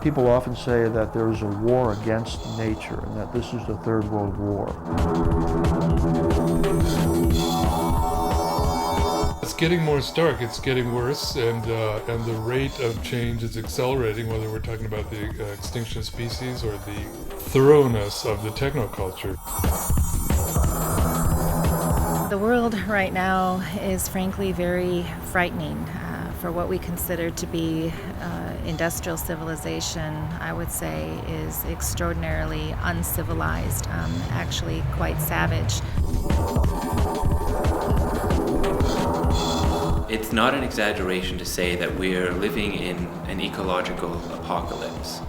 People often say that there is a war against nature and that this is the Third World War. It's getting more stark, it's getting worse, and the rate of change is accelerating, whether we're talking about the extinction of species or the thoroughness of the technoculture. The world right now is frankly very frightening. For what we consider to be industrial civilization, I would say is extraordinarily uncivilized, actually quite savage. It's not an exaggeration to say that we're living in an ecological apocalypse.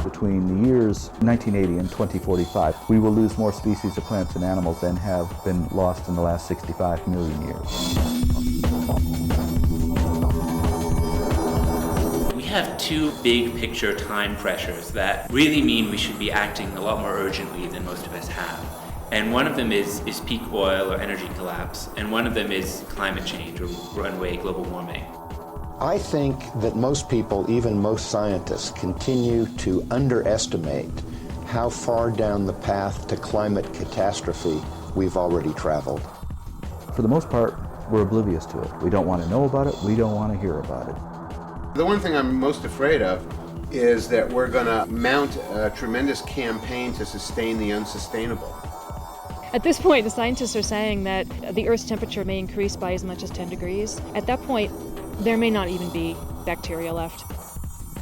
Between the years 1980 and 2045, we will lose more species of plants and animals than have been lost in the last 65 million years. We have two big picture time pressures that really mean we should be acting a lot more urgently than most of us have. And one of them is peak oil or energy collapse, and one of them is climate change or runaway global warming. I think that most people, even most scientists, continue to underestimate how far down the path to climate catastrophe we've already traveled. For the most part, we're oblivious to it. We don't want to know about it. We don't want to hear about it. The one thing I'm most afraid of is that we're going to mount a tremendous campaign to sustain the unsustainable. At this point, the scientists are saying that the Earth's temperature may increase by as much as 10 degrees. At that point, there may not even be bacteria left.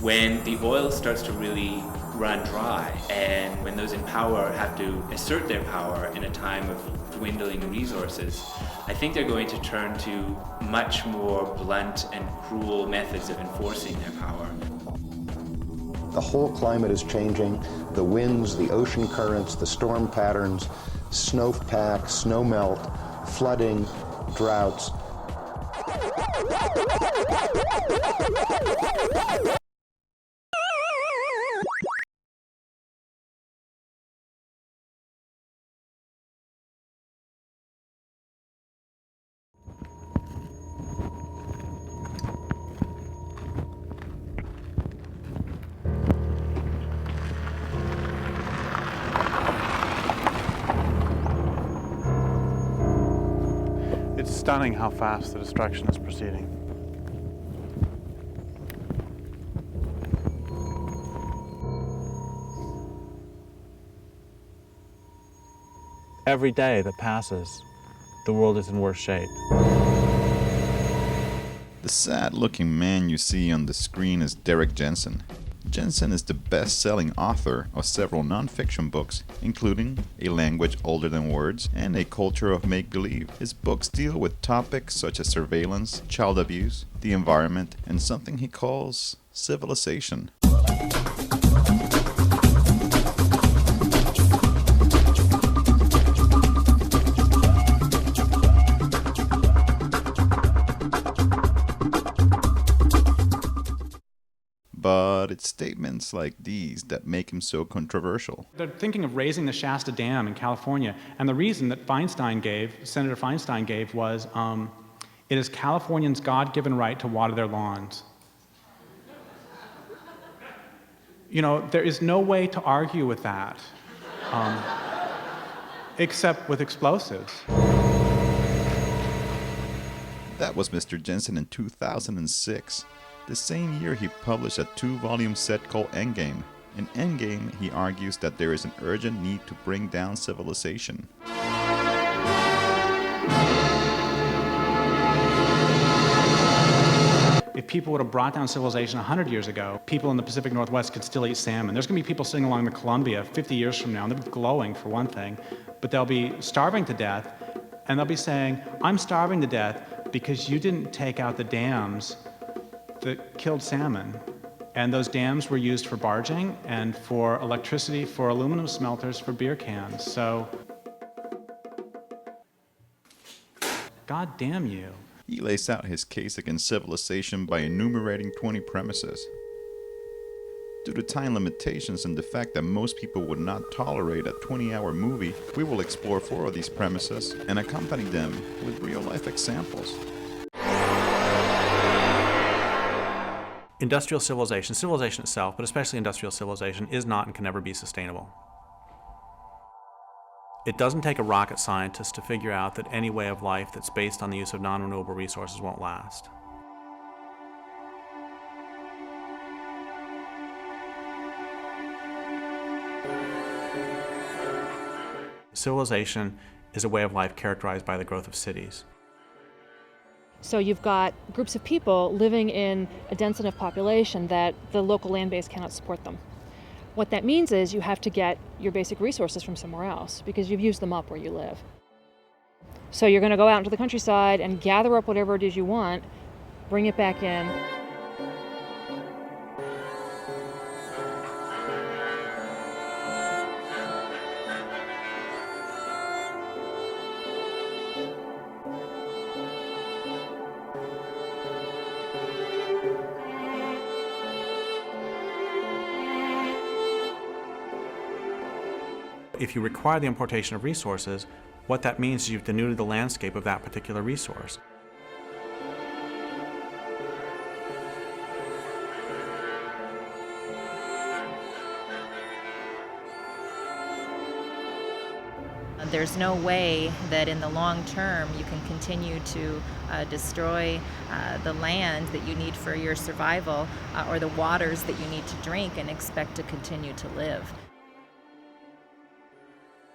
When the oil starts to really run dry, and when those in power have to assert their power in a time of dwindling resources, I think they're going to turn to much more blunt and cruel methods of enforcing their power. The whole climate is changing. The winds, the ocean currents, the storm patterns, snowpack, snowmelt, flooding, droughts. It's stunning how fast the destruction is proceeding. Every day that passes, the world is in worse shape. The sad-looking man you see on the screen is Derrick Jensen. Jensen is the best-selling author of several non-fiction books, including A Language Older Than Words and A Culture of Make-Believe. His books deal with topics such as surveillance, child abuse, the environment, and something he calls civilization. But it's statements like these that make him so controversial. They're thinking of raising the Shasta Dam in California, and the reason that Senator Feinstein gave was, it is Californians' God-given right to water their lawns. You know, there is no way to argue with that, except with explosives. That was Mr. Jensen in 2006. The same year he published a 2-volume set called Endgame. In Endgame, he argues that there is an urgent need to bring down civilization. If people would have brought down civilization 100 years ago, people in the Pacific Northwest could still eat salmon. There's going to be people sitting along the Columbia 50 years from now, and they'll be glowing for one thing, but they'll be starving to death, and they'll be saying, I'm starving to death because you didn't take out the dams that killed salmon. And those dams were used for barging and for electricity, for aluminum smelters, for beer cans. So, God damn you. He lays out his case against civilization by enumerating 20 premises. Due to time limitations and the fact that most people would not tolerate a 20-hour movie, we will explore 4 of these premises and accompany them with real-life examples. Industrial civilization itself, but especially industrial civilization, is not and can never be sustainable. It doesn't take a rocket scientist to figure out that any way of life that's based on the use of non-renewable resources won't last. Civilization is a way of life characterized by the growth of cities. So you've got groups of people living in a dense enough population that the local land base cannot support them. What that means is you have to get your basic resources from somewhere else because you've used them up where you live. So you're going to go out into the countryside and gather up whatever it is you want, bring it back in. If you require the importation of resources, what that means is you've denuded the landscape of that particular resource. There's no way that in the long term you can continue to destroy the land that you need for your survival or the waters that you need to drink and expect to continue to live.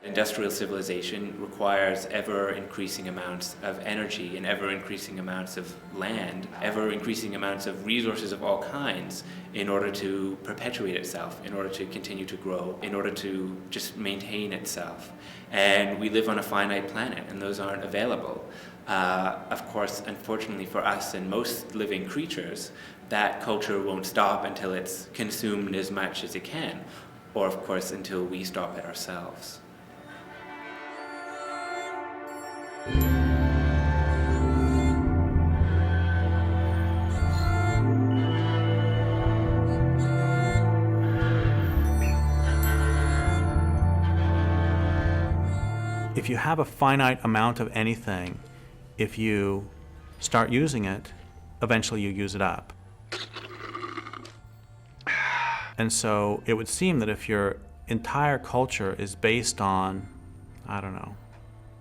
Industrial civilization requires ever-increasing amounts of energy and ever-increasing amounts of land, ever-increasing amounts of resources of all kinds in order to perpetuate itself, in order to continue to grow, in order to just maintain itself. And we live on a finite planet, and those aren't available. Of course, unfortunately for us and most living creatures, that culture won't stop until it's consumed as much as it can, or of course until we stop it ourselves. If you have a finite amount of anything, if you start using it, eventually you use it up. And so it would seem that if your entire culture is based on, I don't know,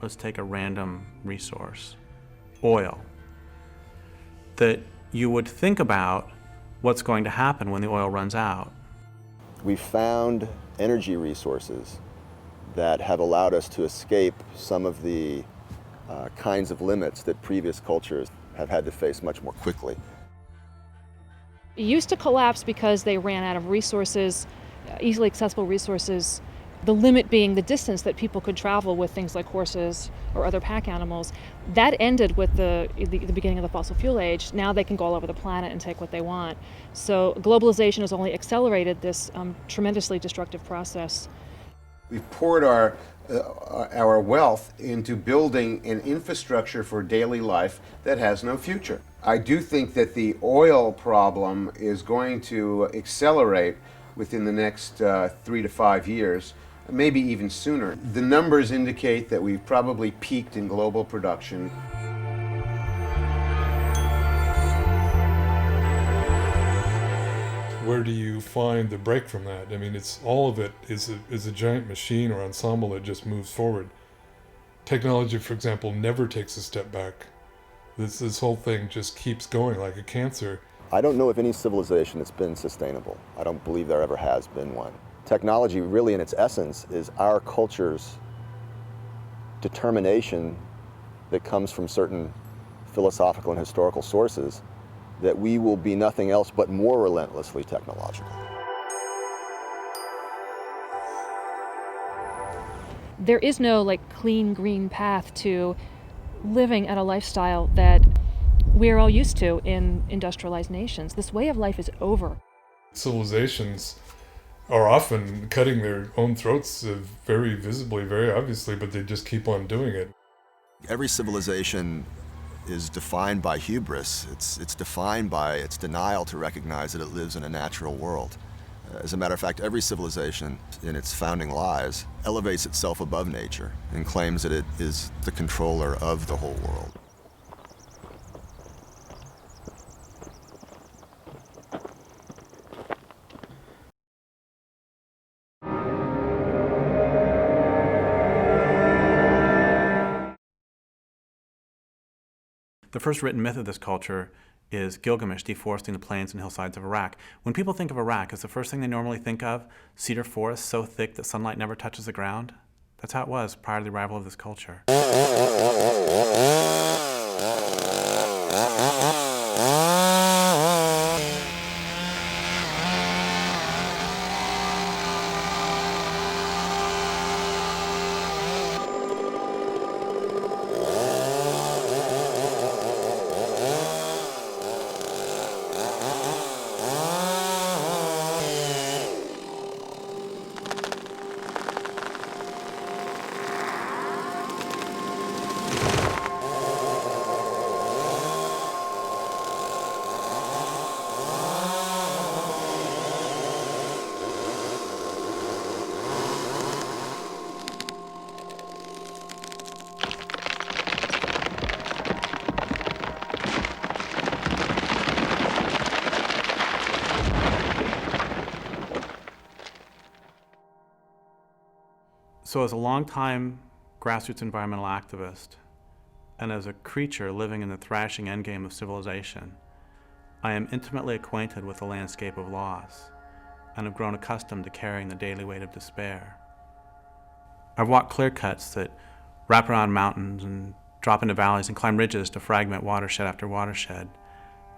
let's take a random resource, oil, that you would think about what's going to happen when the oil runs out. We found energy resources that have allowed us to escape some of the kinds of limits that previous cultures have had to face much more quickly. It used to collapse because they ran out of resources, easily accessible resources, the limit being the distance that people could travel with things like horses or other pack animals. That ended with the beginning of the fossil fuel age. Now they can go all over the planet and take what they want. So globalization has only accelerated this tremendously destructive process. We've poured our wealth into building an infrastructure for daily life that has no future. I do think that the oil problem is going to accelerate within the next 3 to 5 years, maybe even sooner. The numbers indicate that we've probably peaked in global production. Where do you find the break from that? I mean, it's all of it is a giant machine or ensemble that just moves forward. Technology, for example, never takes a step back. This whole thing just keeps going like a cancer. I don't know of any civilization that's been sustainable. I don't believe there ever has been one. Technology, really in its essence, is our culture's determination that comes from certain philosophical and historical sources that we will be nothing else but more relentlessly technological. There is no clean green path to living at a lifestyle that we're all used to in industrialized nations. This way of life is over. Civilizations are often cutting their own throats very visibly, very obviously, but they just keep on doing it. Every civilization is defined by hubris. It's defined by its denial to recognize that it lives in a natural world. As a matter of fact, every civilization in its founding lies elevates itself above nature and claims that it is the controller of the whole world. The first written myth of this culture is Gilgamesh deforesting the plains and hillsides of Iraq. When people think of Iraq, is the first thing they normally think of cedar forests so thick that sunlight never touches the ground? That's how it was prior to the arrival of this culture. So as a longtime grassroots environmental activist, and as a creature living in the thrashing endgame of civilization, I am intimately acquainted with the landscape of loss, and have grown accustomed to carrying the daily weight of despair. I've walked clear cuts that wrap around mountains and drop into valleys and climb ridges to fragment watershed after watershed,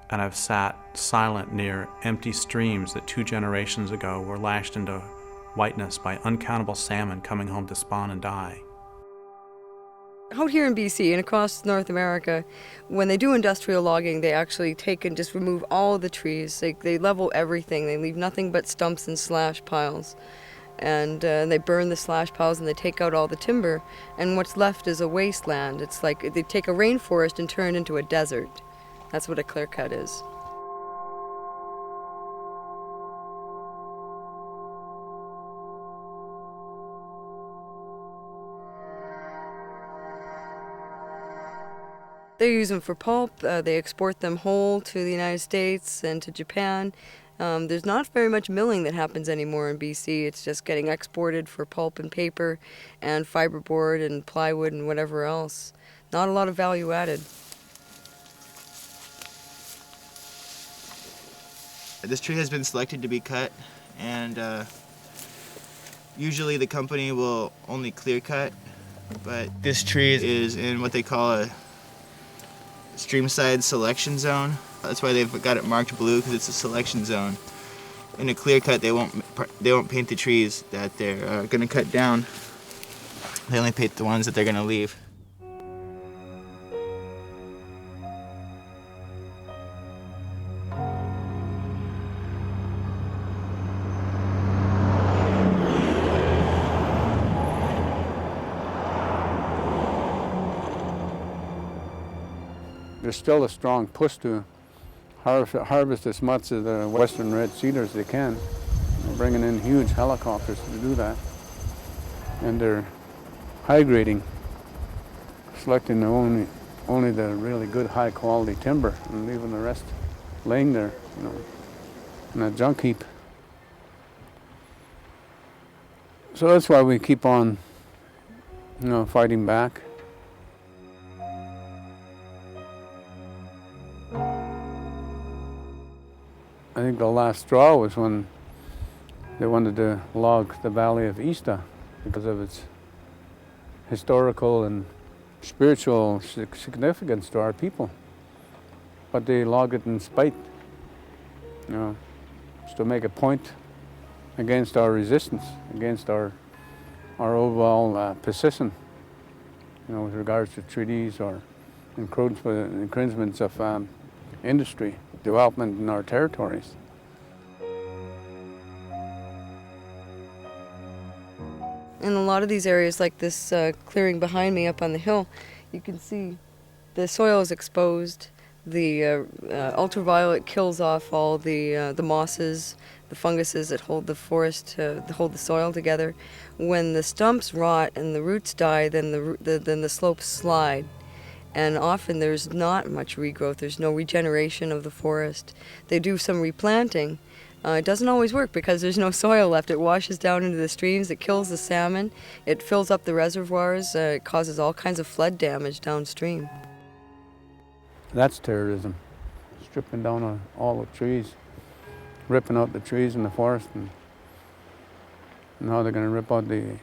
and I've sat silent near empty streams that 2 generations ago were lashed into whiteness by uncountable salmon coming home to spawn and die. Out here in BC and across North America, when they do industrial logging, they actually take and just remove all the trees. They level everything. They leave nothing but stumps and slash piles. And they burn the slash piles and they take out all the timber. And what's left is a wasteland. It's like they take a rainforest and turn it into a desert. That's what a clear cut is. They use them for pulp. They export them whole to the United States and to Japan. There's not very much milling that happens anymore in BC. It's just getting exported for pulp and paper and fiberboard and plywood and whatever else. Not a lot of value added. This tree has been selected to be cut, and usually the company will only clear cut, but this tree is in what they call a streamside selection zone. That's why they've got it marked blue, because it's a selection zone. In a clear cut, they won't paint the trees that they're going to cut down. They only paint the ones that they're going to leave. There's still a strong push to harvest as much of the western red cedar as they can. They're bringing in huge helicopters to do that. And they're high grading, selecting only the really good high quality timber and leaving the rest laying there, in a junk heap. So that's why we keep on, fighting back. I think the last straw was when they wanted to log the Valley of Ista because of its historical and spiritual significance to our people. But they logged it in spite, just to make a point against our resistance, against our overall position, with regards to treaties or encroachments of industry development in our territories. In a lot of these areas, like this clearing behind me up on the hill, you can see The soil is exposed. The ultraviolet kills off all the mosses, the funguses that hold the forest, that hold the soil together. When the stumps rot and the roots die, then the slopes slide. And often there's not much regrowth. There's no regeneration of the forest. They do some replanting. It doesn't always work because there's no soil left. It washes down into the streams. It kills the salmon. It fills up the reservoirs. It causes all kinds of flood damage downstream. That's terrorism. Stripping down all the trees, ripping out the trees in the forest, and now they're going to rip out the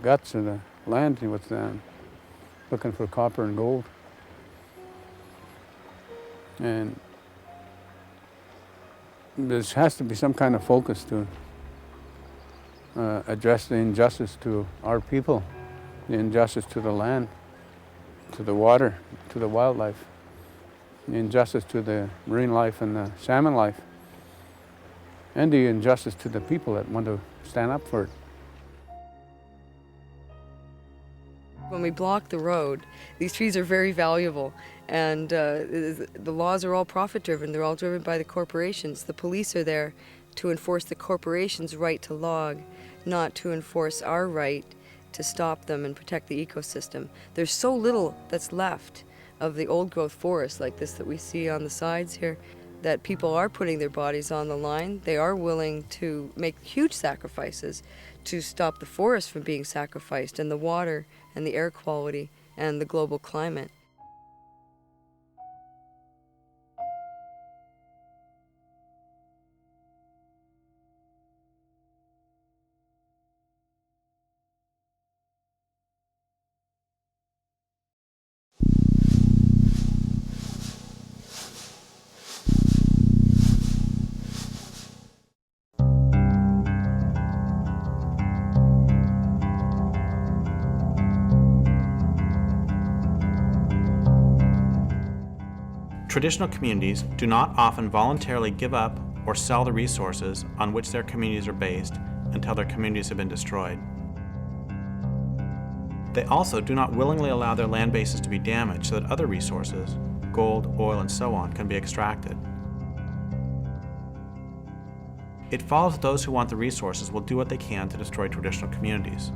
guts of the land with them, looking for copper and gold. And there has to be some kind of focus to address the injustice to our people, the injustice to the land, to the water, to the wildlife, the injustice to the marine life and the salmon life, and the injustice to the people that want to stand up for it. When we block the road, these trees are very valuable, and the laws are all profit-driven. They're all driven by the corporations. The police are there to enforce the corporations' right to log, not to enforce our right to stop them and protect the ecosystem. There's so little that's left of the old-growth forest like this that we see on the sides here, that people are putting their bodies on the line. They are willing to make huge sacrifices to stop the forest from being sacrificed, and the water and the air quality and the global climate. Traditional communities do not often voluntarily give up or sell the resources on which their communities are based until their communities have been destroyed. They also do not willingly allow their land bases to be damaged so that other resources, gold, oil, and so on, can be extracted. It follows that those who want the resources will do what they can to destroy traditional communities.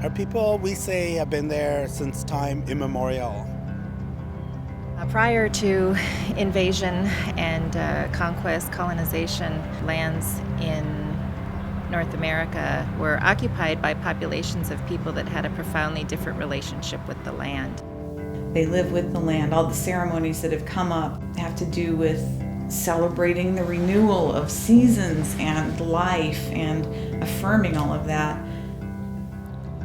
Our people, we say, have been there since time immemorial. Prior to invasion and conquest, colonization, lands in North America were occupied by populations of people that had a profoundly different relationship with the land. They live with the land. All the ceremonies that have come up have to do with celebrating the renewal of seasons and life and affirming all of that.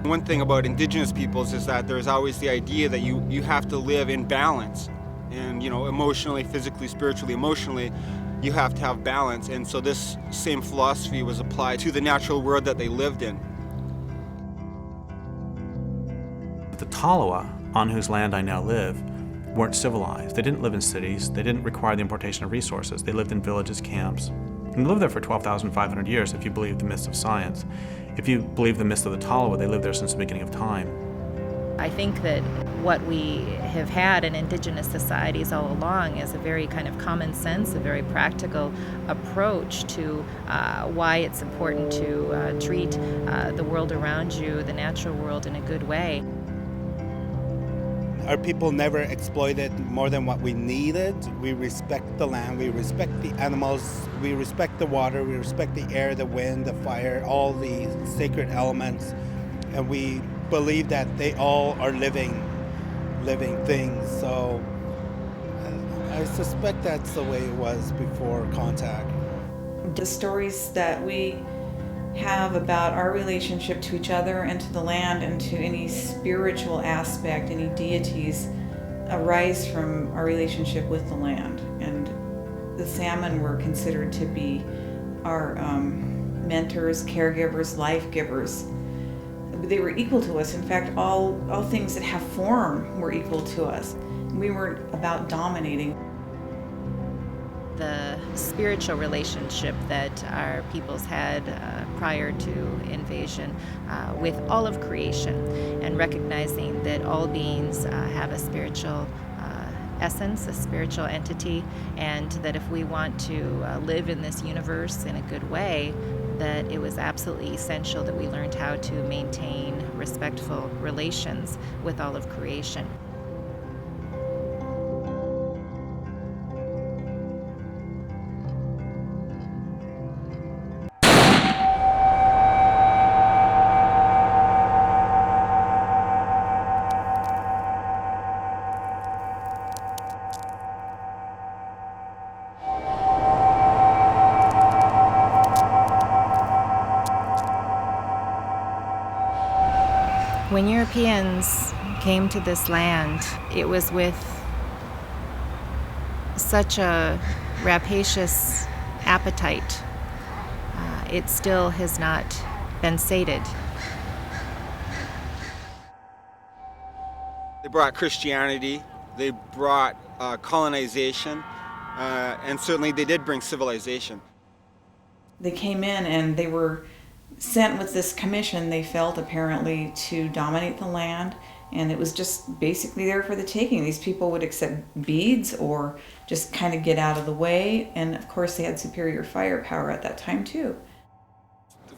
One thing about Indigenous peoples is that there's always the idea that you have to live in balance. And, emotionally, physically, spiritually, emotionally, you have to have balance. And so this same philosophy was applied to the natural world that they lived in. The Tolowa, on whose land I now live, weren't civilized. They didn't live in cities. They didn't require the importation of resources. They lived in villages, camps. And they lived there for 12,500 years if you believe the myths of science. If you believe the myths of the Tolowa, they lived there since the beginning of time. I think that what we have had in Indigenous societies all along is a very kind of common sense, a very practical approach to why it's important to treat the world around you, the natural world, in a good way. Our people never exploited more than what we needed. We respect the land, we respect the animals, we respect the water, we respect the air, the wind, the fire, all the sacred elements, and we believe that they all are living things. So I suspect that's the way it was before contact. The stories that we have about our relationship to each other and to the land and to any spiritual aspect, any deities, arise from our relationship with the land. And the salmon were considered to be our mentors, caregivers, life givers. They were equal to us. In fact, all things that have form were equal to us. We weren't about dominating. the spiritual relationship that our peoples had prior to invasion with all of creation, and recognizing that all beings have a spiritual essence, a spiritual entity, and that if we want to live in this universe in a good way, that it was absolutely essential that we learned how to maintain respectful relations with all of creation. When Europeans came to this land, it was with such a rapacious appetite. It still has not been sated. They brought Christianity, they brought colonization, and certainly they did bring civilization. They came in and they were sent with this commission, they felt, apparently, to dominate the land, and it was just basically there for the taking. These people would accept beads or just kind of get out of the way, and of course they had superior firepower at that time too.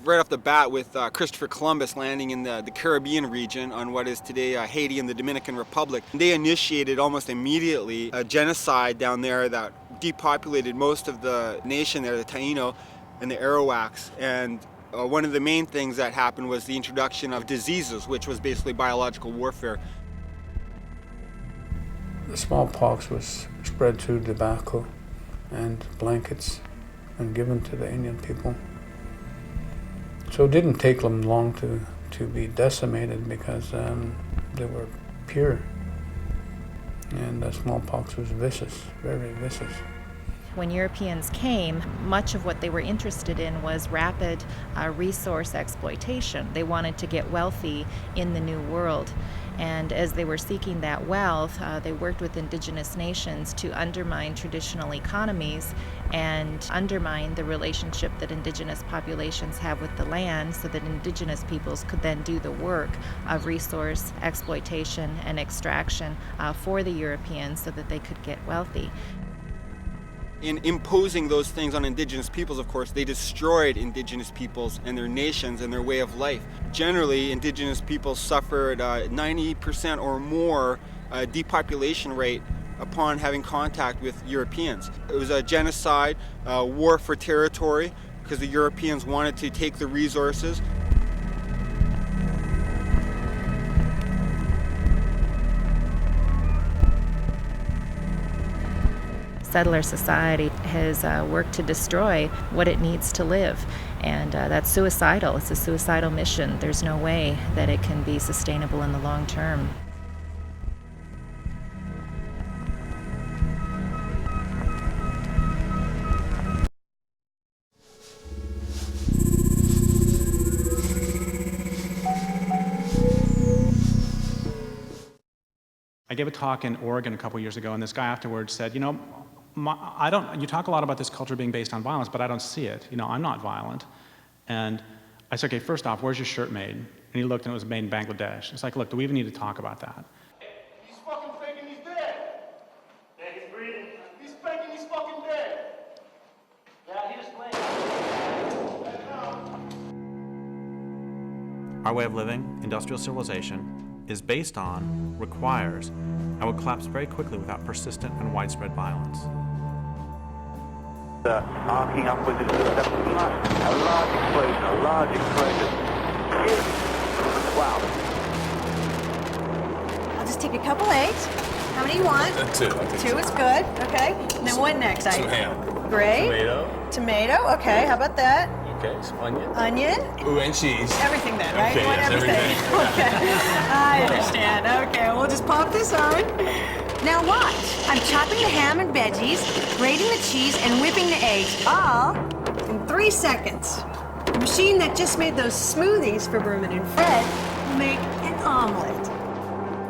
Right off the bat, with Christopher Columbus landing in the Caribbean region on what is today Haiti and the Dominican Republic, they initiated almost immediately a genocide down there that depopulated most of the nation there, the Taino and the Arawaks. And one of the main things that happened was the introduction of diseases, which was basically biological warfare. The smallpox was spread through tobacco and blankets and given to the Indian people. So it didn't take them long to be decimated because they were pure. And the smallpox was vicious, very vicious. When Europeans came, much of what they were interested in was rapid resource exploitation. They wanted to get wealthy in the New World. And as they were seeking that wealth, they worked with indigenous nations to undermine traditional economies and undermine the relationship that indigenous populations have with the land, so that indigenous peoples could then do the work of resource exploitation and extraction for the Europeans so that they could get wealthy. In imposing those things on indigenous peoples, of course, they destroyed indigenous peoples and their nations and their way of life. Generally, indigenous peoples suffered 90% or more depopulation rate upon having contact with Europeans. It was a genocide, war for territory, because the Europeans wanted to take the resources. Settler society has worked to destroy what it needs to live, and that's suicidal. It's a suicidal mission. There's no way that it can be sustainable in the long term. I gave a talk in Oregon a couple years ago, and this guy afterwards said, you know, you talk a lot about this culture being based on violence, but I don't see it. You know, I'm not violent. And I said, okay, first off, where's your shirt made? And he looked and it was made in Bangladesh. It's like, look, do we even need to talk about that? He's fucking faking he's dead. Yeah, he's breathing. He's faking he's fucking dead. Yeah, he just blinked. Our way of living, industrial civilization, is based on, requires, and will collapse very quickly without persistent and widespread violence. Arcing upwards into the 7th line. A large explosion. Wow. I'll just take a couple eggs. How many you want? Two. Two is good. Okay. And then what next? Some ham. Great. Tomato. Okay. How about that? Okay. Some onion. Onion. Ooh, and cheese. Everything then, right? Okay, You want yes, everything. Okay. I understand. Okay. We'll just pop this on. Now watch. I'm chopping the ham and veggies, grating the cheese, and whipping the eggs, all in 3 seconds. The machine that just made those smoothies for Berman and Fred will make an omelet.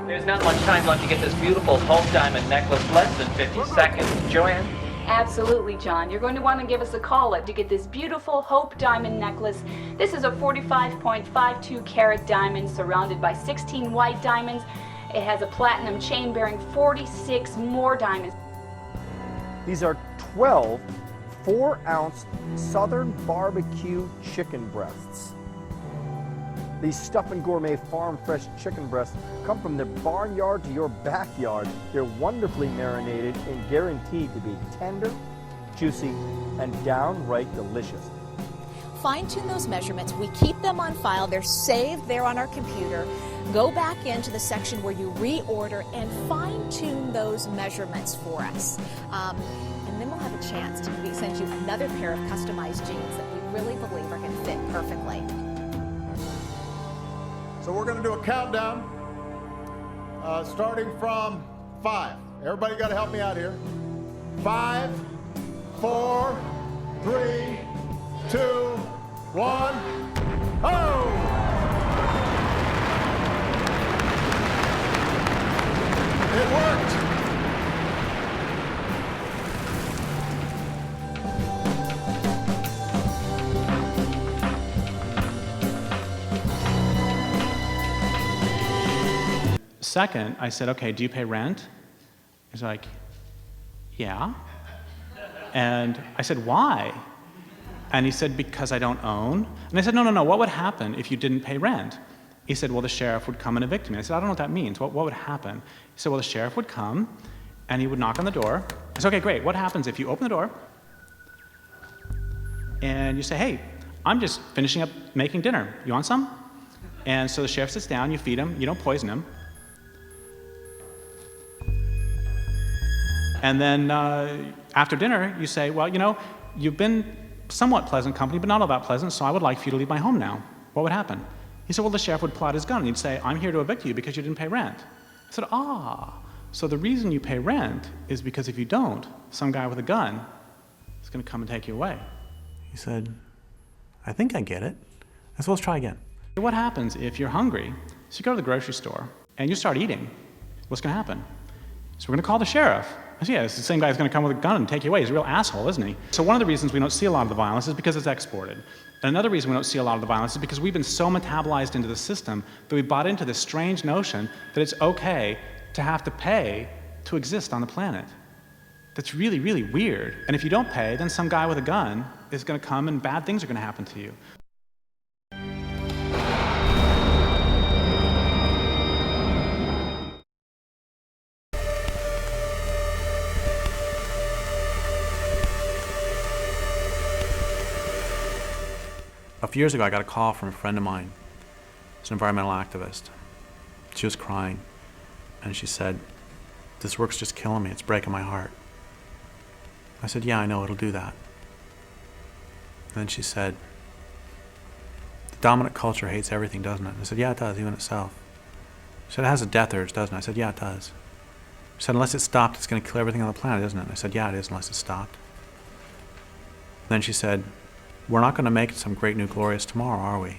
There's not much time left to get this beautiful Hope Diamond necklace, less than 50 seconds. Joanne? Absolutely, John. You're going to want to give us a call to get this beautiful Hope diamond necklace. This is a 45.52 carat diamond surrounded by 16 white diamonds. It has a platinum chain bearing 46 more diamonds. These are 12 4-ounce Southern barbecue chicken breasts. These Stuff and Gourmet farm fresh chicken breasts come from their barnyard to your backyard. They're wonderfully marinated and guaranteed to be tender, juicy, and downright delicious. Fine-tune those measurements. We keep them on file. They're saved there on our computer. Go back into the section where you reorder and fine-tune those measurements for us. And then we'll have a chance to send you another pair of customized jeans that we really believe are going to fit perfectly. So we're going to do a countdown starting from 5. Everybody got to help me out here. 5, 4, 3, 2, 1. Oh! It worked. Second, I said, okay, do you pay rent? He's like, yeah. And I said, why? And he said, because I don't own. And I said, no, what would happen if you didn't pay rent? He said, well, the sheriff would come and evict me. I said, I don't know what that means. What would happen? He said, well, the sheriff would come and he would knock on the door. I said, okay, great. What happens if you open the door and you say, hey, I'm just finishing up making dinner. You want some? And so the sheriff sits down, you feed him, you don't poison him. And then after dinner, you say, well, you know, you've been somewhat pleasant company, but not all that pleasant, so I would like for you to leave my home now. What would happen? He said, well, the sheriff would pull out his gun and he'd say, I'm here to evict you because you didn't pay rent. I said, so the reason you pay rent is because if you don't, some guy with a gun is going to come and take you away. He said, I think I get it. I said, let's try again. What happens if you're hungry, so you go to the grocery store and you start eating? What's going to happen? So we're going to call the sheriff. I said, yeah, it's the same guy who's going to come with a gun and take you away. He's a real asshole, isn't he? So one of the reasons we don't see a lot of the violence is because it's exported. And another reason we don't see a lot of the violence is because we've been so metabolized into the system that we bought into this strange notion that it's okay to have to pay to exist on the planet. That's really, really weird. And if you don't pay, then some guy with a gun is going to come and bad things are going to happen to you. A few years ago, I got a call from a friend of mine. She's an environmental activist. She was crying, and she said, this work's just killing me. It's breaking my heart. I said, yeah, I know, it'll do that. And then she said, the dominant culture hates everything, doesn't it? I said, yeah, it does, even itself. She said, it has a death urge, doesn't it? I said, yeah, it does. She said, unless it's stopped, it's going to kill everything on the planet, isn't it? I said, yeah, it is, unless it's stopped. Then she said, we're not going to make it some great new glorious tomorrow, are we?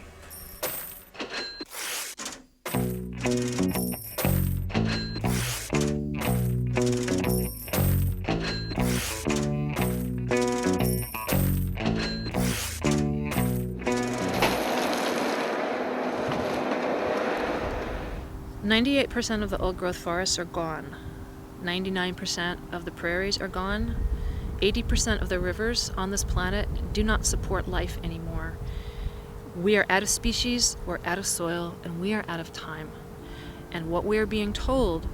%98 of the old-growth forests are gone. 99% of the prairies are gone. 80% of the rivers on this planet do not support life anymore. We are out of species, we're out of soil, and we are out of time. And what we are being told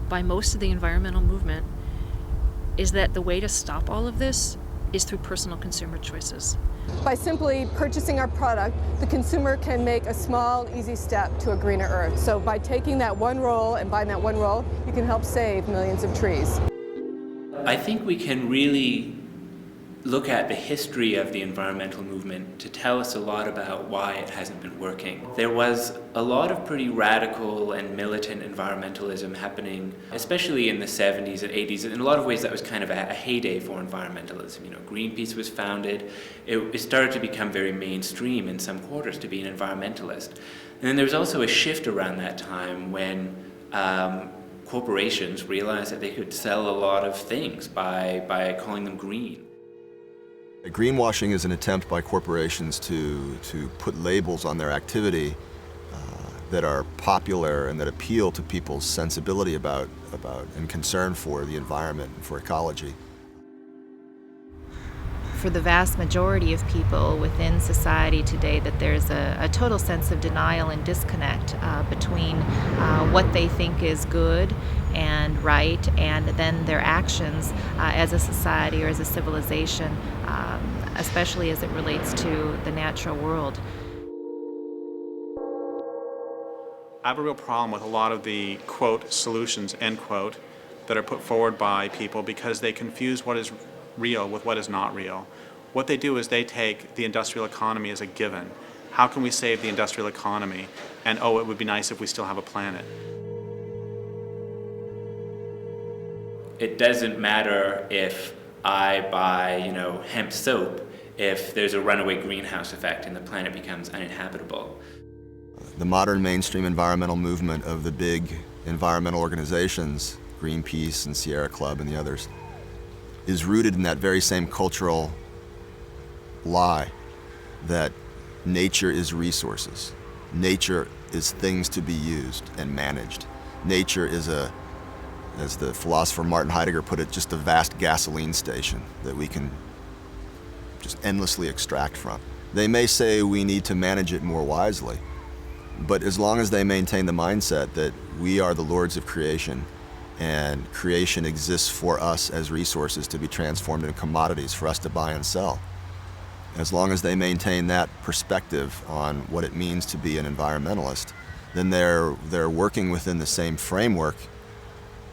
by most of the environmental movement is that the way to stop all of this is through personal consumer choices. By simply purchasing our product, the consumer can make a small, easy step to a greener earth. So by taking that one roll and buying that one roll, you can help save millions of trees. I think we can really look at the history of the environmental movement to tell us a lot about why it hasn't been working. There was a lot of pretty radical and militant environmentalism happening, especially in the 70s and 80s. In a lot of ways, that was kind of a heyday for environmentalism. You know, Greenpeace was founded. It started to become very mainstream in some quarters to be an environmentalist. And then there was also a shift around that time when corporations realized that they could sell a lot of things by calling them green. Greenwashing is an attempt by corporations to put labels on their activity that are popular and that appeal to people's sensibility about and concern for the environment and for ecology. For the vast majority of people within society today, that there's a total sense of denial and disconnect between what they think is good and right and then their actions as a society or as a civilization, especially as it relates to the natural world. I have a real problem with a lot of the, quote, solutions, end quote, that are put forward by people because they confuse what is real with what is not real. What they do is they take the industrial economy as a given. How can we save the industrial economy? And oh, it would be nice if we still have a planet. It doesn't matter if I buy, hemp soap if there's a runaway greenhouse effect and the planet becomes uninhabitable. The modern mainstream environmental movement of the big environmental organizations, Greenpeace and Sierra Club and the others, is rooted in that very same cultural lie that nature is resources. Nature is things to be used and managed. Nature is as the philosopher Martin Heidegger put it, just a vast gasoline station that we can just endlessly extract from. They may say we need to manage it more wisely, but as long as they maintain the mindset that we are the lords of creation and creation exists for us as resources to be transformed into commodities for us to buy and sell, as long as they maintain that perspective on what it means to be an environmentalist, then they're working within the same framework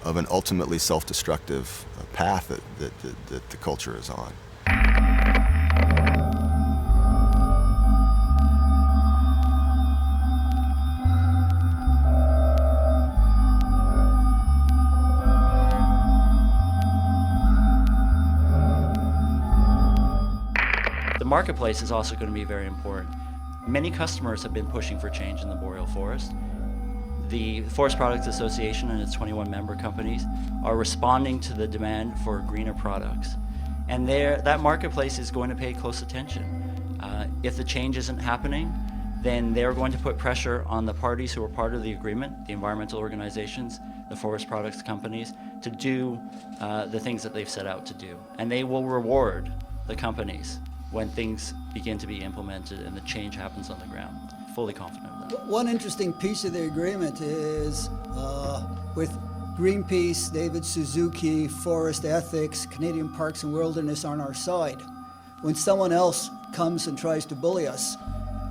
of an ultimately self-destructive path that the culture is on. The marketplace is also going to be very important. Many customers have been pushing for change in the boreal forest. The Forest Products Association and its 21 member companies are responding to the demand for greener products. And that marketplace is going to pay close attention. If the change isn't happening, then they're going to put pressure on the parties who are part of the agreement, the environmental organizations, the forest products companies, to do the things that they've set out to do. And they will reward the companies when things begin to be implemented and the change happens on the ground. Fully confident of that. One interesting piece of the agreement is with Greenpeace, David Suzuki, Forest Ethics, Canadian Parks and Wilderness on our side. When someone else comes and tries to bully us,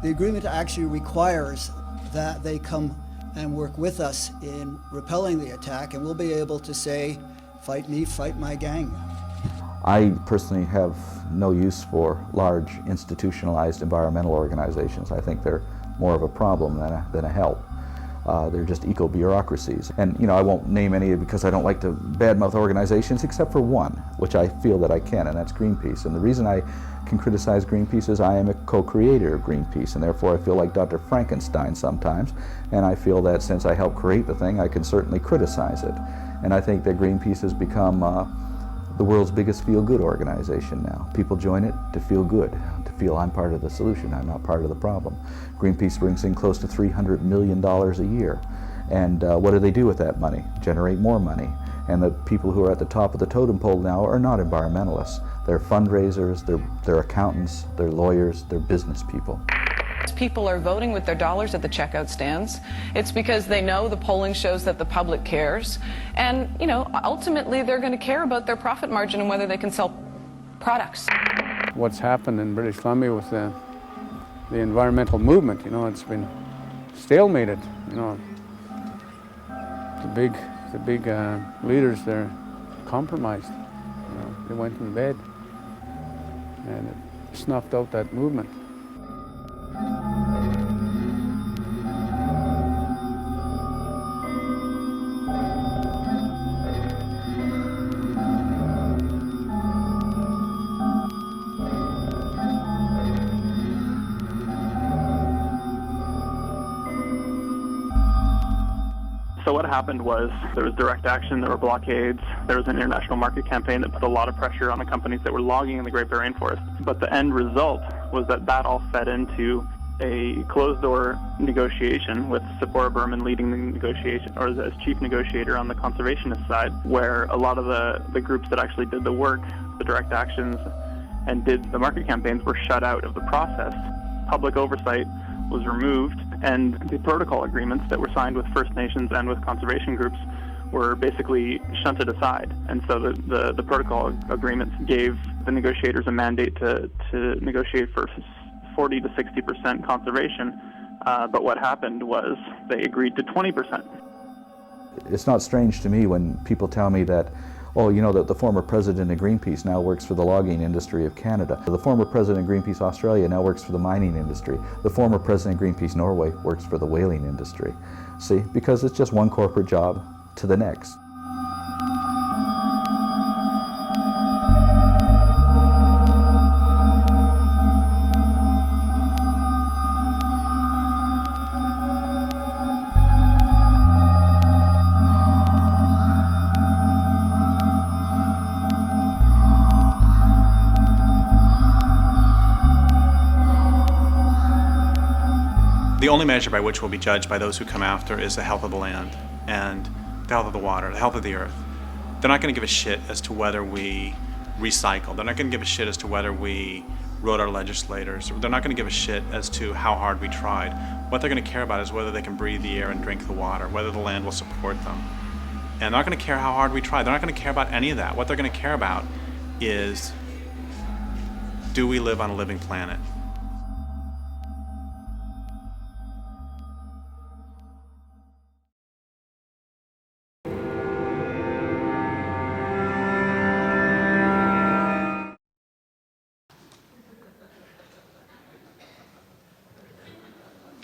the agreement actually requires that they come and work with us in repelling the attack, and we'll be able to say, fight me, fight my gang. I personally have no use for large institutionalized environmental organizations. I think they're more of a problem than a help. They're just eco-bureaucracies. And I won't name any because I don't like to badmouth organizations except for one, which I feel that I can, and that's Greenpeace. And the reason I can criticize Greenpeace is I am a co-creator of Greenpeace, and therefore I feel like Dr. Frankenstein sometimes, and I feel that since I helped create the thing, I can certainly criticize it. And I think that Greenpeace has become the world's biggest feel-good organization now. People join it to feel good, to feel I'm part of the solution, I'm not part of the problem. Greenpeace brings in close to $300 million a year. And what do they do with that money? Generate more money. And the people who are at the top of the totem pole now are not environmentalists. They're fundraisers, they're accountants, they're lawyers, they're business people. People are voting with their dollars at the checkout stands. It's because they know the polling shows that the public cares. And, ultimately they're going to care about their profit margin and whether they can sell products. What's happened in British Columbia with the environmental movement, it's been stalemated. The big leaders, they're compromised. They went in bed and it snuffed out that movement. So what happened was there was direct action, there were blockades, there was an international market campaign that put a lot of pressure on the companies that were logging in the Great Barrier Rainforest. But the end result was that all fed into a closed-door negotiation with Sephora Berman leading the negotiation, or as chief negotiator on the conservationist side, where a lot of the groups that actually did the work, the direct actions, and did the market campaigns were shut out of the process. Public oversight was removed, and the protocol agreements that were signed with First Nations and with conservation groups were basically shunted aside. And so the protocol agreements gave the negotiators a mandate to negotiate for 40 to 60% conservation, but what happened was they agreed to 20%. It's not strange to me when people tell me that, oh, you know, that the former president of Greenpeace now works for the logging industry of Canada. The former president of Greenpeace Australia now works for the mining industry. The former president of Greenpeace Norway works for the whaling industry. See, because it's just one corporate job to the next. The only measure by which we'll be judged by those who come after is the health of the land and the health of the water, the health of the earth. They're not going to give a shit as to whether we recycle. They're not going to give a shit as to whether we wrote our legislators. They're not going to give a shit as to how hard we tried. What they're going to care about is whether they can breathe the air and drink the water, whether the land will support them. And they're not going to care how hard we try. They're not going to care about any of that. What they're going to care about is, do we live on a living planet?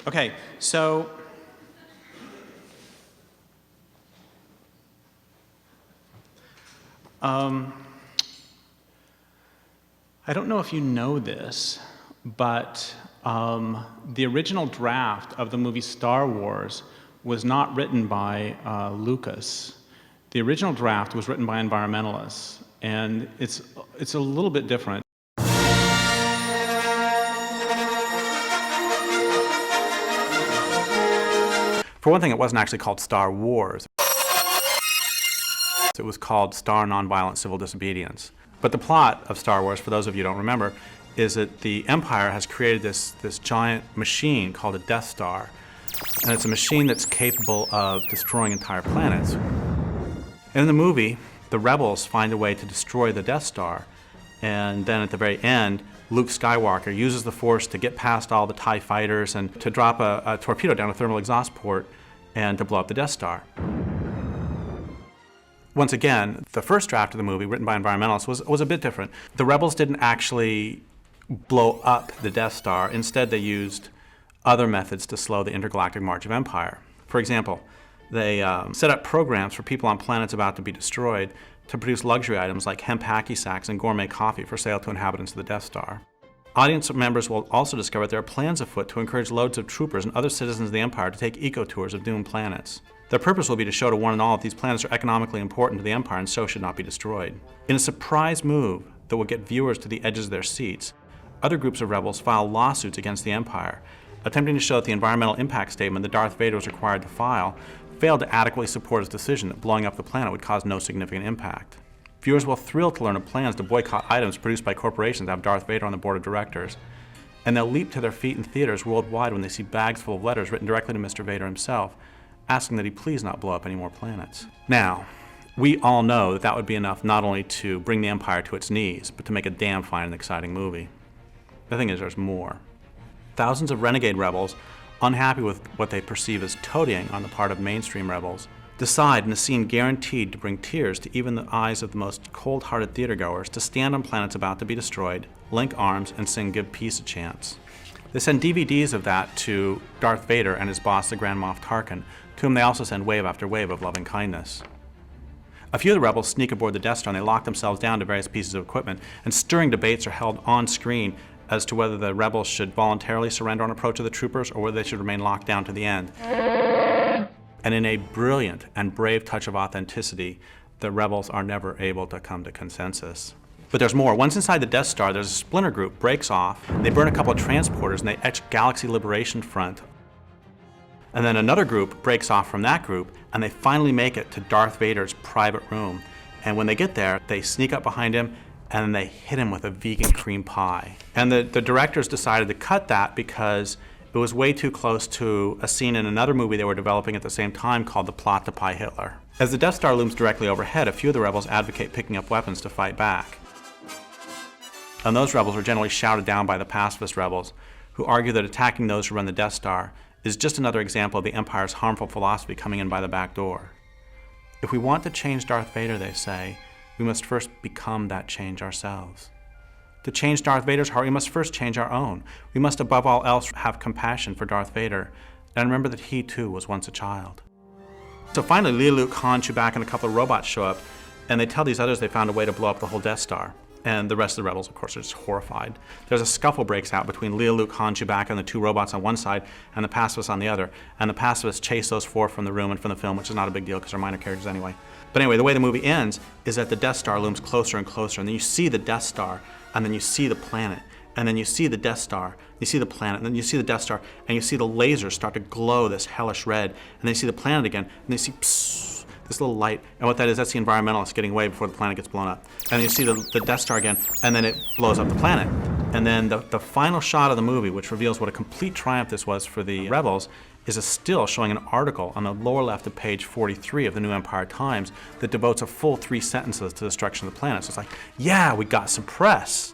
Okay, so I don't know if you know this, but the original draft of the movie Star Wars was not written by Lucas. The original draft was written by environmentalists, and it's a little bit different. For one thing, it wasn't actually called Star Wars. It was called Star Nonviolent Civil Disobedience. But the plot of Star Wars, for those of you who don't remember, is that the Empire has created this giant machine called a Death Star. And it's a machine that's capable of destroying entire planets. And in the movie, the rebels find a way to destroy the Death Star. And then at the very end, Luke Skywalker uses the Force to get past all the TIE fighters and to drop a torpedo down a thermal exhaust port and to blow up the Death Star. Once again, the first draft of the movie, written by environmentalists, was a bit different. The rebels didn't actually blow up the Death Star. Instead, they used other methods to slow the intergalactic march of empire. For example, they set up programs for people on planets about to be destroyed to produce luxury items like hemp hacky sacks and gourmet coffee for sale to inhabitants of the Death Star. Audience members will also discover there are plans afoot to encourage loads of troopers and other citizens of the Empire to take eco-tours of doomed planets. Their purpose will be to show to one and all that these planets are economically important to the Empire and so should not be destroyed. In a surprise move that will get viewers to the edges of their seats, other groups of rebels file lawsuits against the Empire, attempting to show that the environmental impact statement that Darth Vader was required to file failed to adequately support his decision that blowing up the planet would cause no significant impact. Viewers will thrill to learn of plans to boycott items produced by corporations that have Darth Vader on the board of directors. And they'll leap to their feet in theaters worldwide when they see bags full of letters written directly to Mr. Vader himself, asking that he please not blow up any more planets. Now, we all know that that would be enough not only to bring the Empire to its knees, but to make a damn fine and exciting movie. The thing is, there's more. Thousands of renegade rebels, unhappy with what they perceive as toadying on the part of mainstream rebels, decide in a scene guaranteed to bring tears to even the eyes of the most cold-hearted theatergoers to stand on planets about to be destroyed, link arms, and sing "Give Peace a Chance." They send DVDs of that to Darth Vader and his boss, the Grand Moff Tarkin, to whom they also send wave after wave of loving kindness. A few of the rebels sneak aboard the Death Star and they lock themselves down to various pieces of equipment, and stirring debates are held on screen as to whether the rebels should voluntarily surrender on approach of the troopers or whether they should remain locked down to the end. And in a brilliant and brave touch of authenticity, the rebels are never able to come to consensus. But there's more. Once inside the Death Star, there's a splinter group breaks off. They burn a couple of transporters and they etch Galaxy Liberation Front. And then another group breaks off from that group and they finally make it to Darth Vader's private room. And when they get there, they sneak up behind him and then they hit him with a vegan cream pie. And the directors decided to cut that because it was way too close to a scene in another movie they were developing at the same time called The Plot to Pie Hitler. As the Death Star looms directly overhead, a few of the rebels advocate picking up weapons to fight back. And those rebels are generally shouted down by the pacifist rebels, who argue that attacking those who run the Death Star is just another example of the Empire's harmful philosophy coming in by the back door. If we want to change Darth Vader, they say, we must first become that change ourselves. To change Darth Vader's heart, we must first change our own. We must above all else have compassion for Darth Vader and remember that he too was once a child. So finally, Leia, Luke, Han, Chewbacca, and a couple of robots show up, and they tell these others they found a way to blow up the whole Death Star. And the rest of the rebels, of course, are just horrified. There's a scuffle breaks out between Leia, Luke, Han, Chewbacca, and the two robots on one side, and the pacifists on the other. And the pacifists chase those four from the room and from the film, which is not a big deal because they're minor characters anyway. But anyway, the way the movie ends is that the Death Star looms closer and closer, and then you see the Death Star, and then you see the planet, and then you see the Death Star, you see the planet, and then you see the Death Star, and you see the lasers start to glow this hellish red, and then you see the planet again, and you see this little light, and what that is, that's the environmentalists getting away before the planet gets blown up. And then you see the Death Star again, and then it blows up the planet. And then the final shot of the movie, which reveals what a complete triumph this was for the rebels, is a still showing an article on the lower left of page 43 of the New Empire Times that devotes a full 3 sentences to the destruction of the planet. So it's like, yeah, we got some press.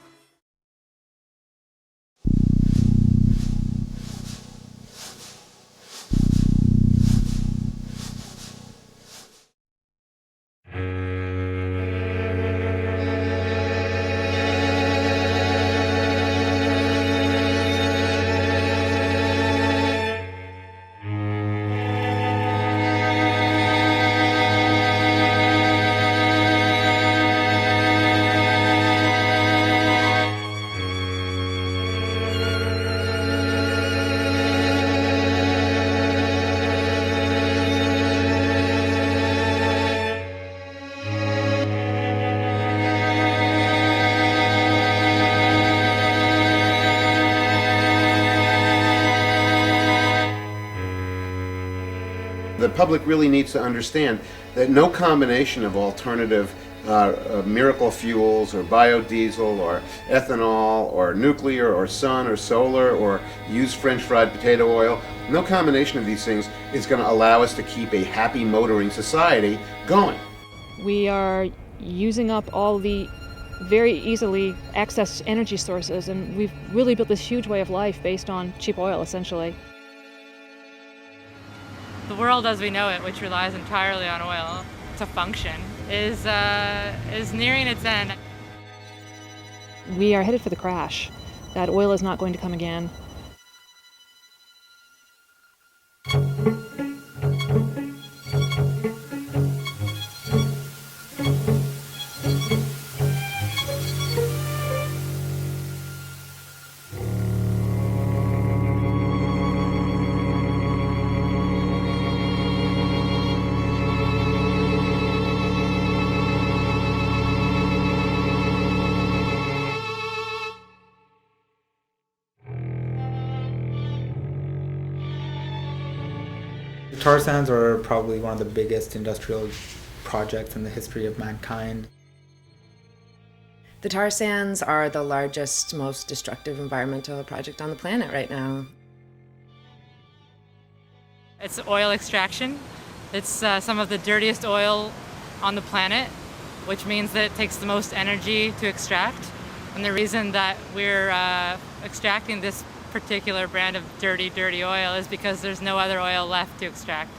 The public really needs to understand that no combination of alternative miracle fuels or biodiesel or ethanol or nuclear or sun or solar or used French fried potato oil, no combination of these things is going to allow us to keep a happy motoring society going. We are using up all the very easily accessed energy sources, and we've really built this huge way of life based on cheap oil, essentially. The world as we know it, which relies entirely on oil to function, is nearing its end. We are headed for the crash. That oil is not going to come again. Tar sands are probably one of the biggest industrial projects in the history of mankind. The tar sands are the largest, most destructive environmental project on the planet right now. It's oil extraction. It's some of the dirtiest oil on the planet, which means that it takes the most energy to extract. And the reason that we're extracting this particular brand of dirty oil is because there's no other oil left to extract.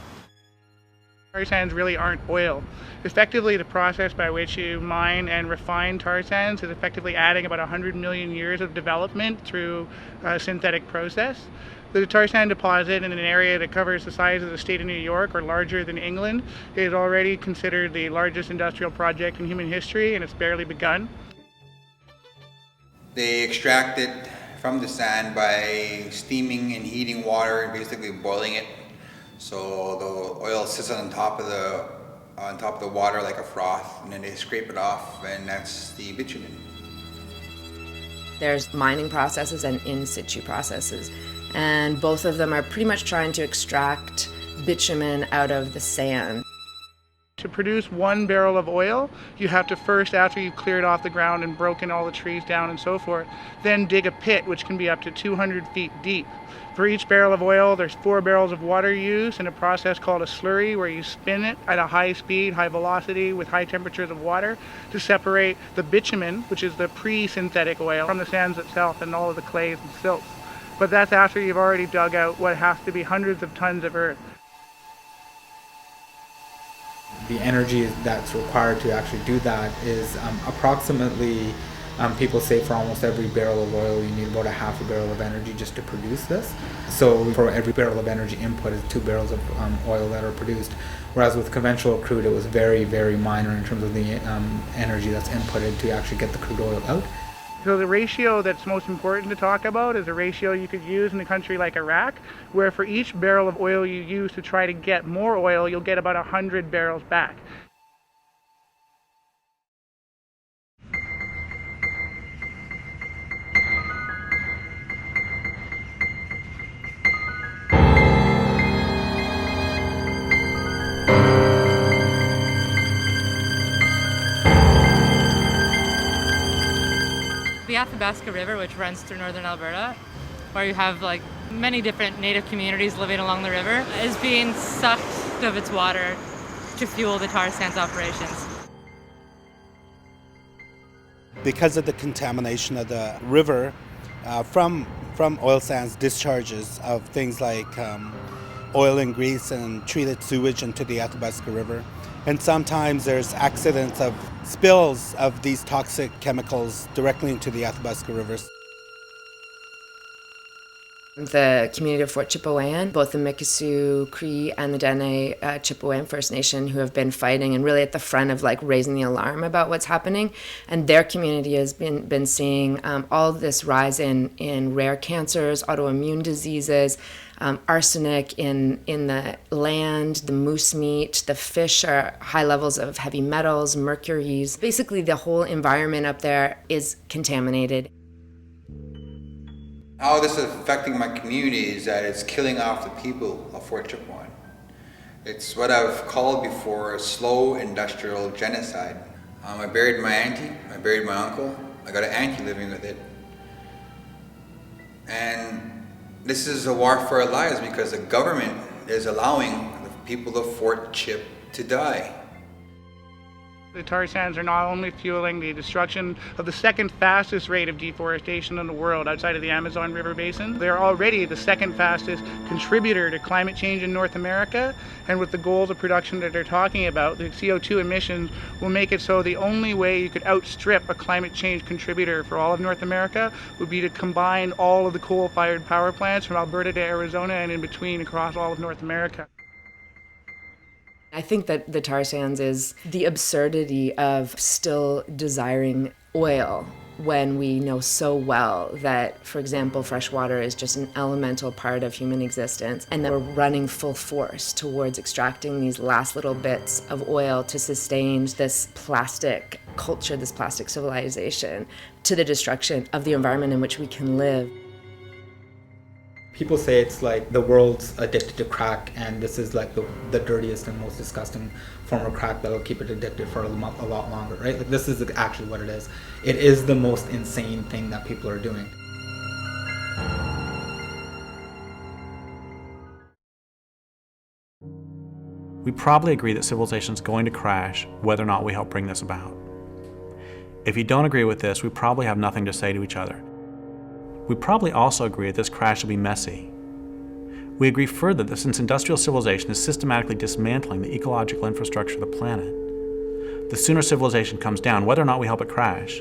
Tar sands really aren't oil. Effectively, the process by which you mine and refine tar sands is effectively adding about 100 million years of development through a synthetic process. The tar sand deposit in an area that covers the size of the state of New York or larger than England is already considered the largest industrial project in human history, and it's barely begun. They extract it from the sand by steaming and heating water, basically boiling it. So the oil sits on top of the water like a froth, and then they scrape it off, and that's the bitumen. There's mining processes and in situ processes, and both of them are pretty much trying to extract bitumen out of the sand. To produce 1 barrel of oil, you have to first, after you've cleared off the ground and broken all the trees down and so forth, then dig a pit which can be up to 200 feet deep. For each barrel of oil, there's 4 barrels of water used in a process called a slurry, where you spin it at a high speed, high velocity, with high temperatures of water to separate the bitumen, which is the pre-synthetic oil, from the sands itself and all of the clays and silts. But that's after you've already dug out what has to be hundreds of tons of earth. The energy that's required to actually do that is approximately, people say for almost every barrel of oil you need about a half a barrel of energy just to produce this. So for every barrel of energy input is 2 barrels of oil that are produced. Whereas with conventional crude it was very, very minor in terms of the energy that's inputted to actually get the crude oil out. So the ratio that's most important to talk about is a ratio you could use in a country like Iraq, where for each barrel of oil you use to try to get more oil, you'll get about 100 barrels back. The Athabasca River, which runs through northern Alberta, where you have like many different native communities living along the river, is being sucked of its water to fuel the tar sands operations. Because of the contamination of the river from oil sands discharges of things like oil and grease and treated sewage into the Athabasca River. And sometimes there's accidents of spills of these toxic chemicals directly into the Athabasca rivers. The community of Fort Chipewyan, both the Mikisew Cree and the Dene Chipewyan First Nation, who have been fighting and really at the front of like raising the alarm about what's happening. And their community has been seeing all this rise in rare cancers, autoimmune diseases, arsenic in the land, the moose meat, the fish are high levels of heavy metals, mercuries. Basically, the whole environment up there is contaminated. How this is affecting my community is that it's killing off the people of Fort Chipewyan. It's what I've called before a slow industrial genocide. I buried my auntie, I buried my uncle, I got an auntie living with it. And this is a war for our lives because the government is allowing the people of Fort Chip to die. The tar sands are not only fueling the destruction of the second fastest rate of deforestation in the world outside of the Amazon River Basin, they're already the second fastest contributor to climate change in North America. And with the goals of production that they're talking about, the CO2 emissions will make it so the only way you could outstrip a climate change contributor for all of North America would be to combine all of the coal-fired power plants from Alberta to Arizona and in between across all of North America. I think that the tar sands is the absurdity of still desiring oil when we know so well that, for example, fresh water is just an elemental part of human existence, and that we're running full force towards extracting these last little bits of oil to sustain this plastic culture, this plastic civilization, to the destruction of the environment in which we can live. People say it's like the world's addicted to crack, and this is like the dirtiest and most disgusting form of crack that'll keep it addicted for a lot longer, right? Like this is actually what it is. It is the most insane thing that people are doing. We probably agree that civilization is going to crash whether or not we help bring this about. If you don't agree with this, we probably have nothing to say to each other. We probably also agree that this crash will be messy. We agree further that since industrial civilization is systematically dismantling the ecological infrastructure of the planet, the sooner civilization comes down, whether or not we help it crash,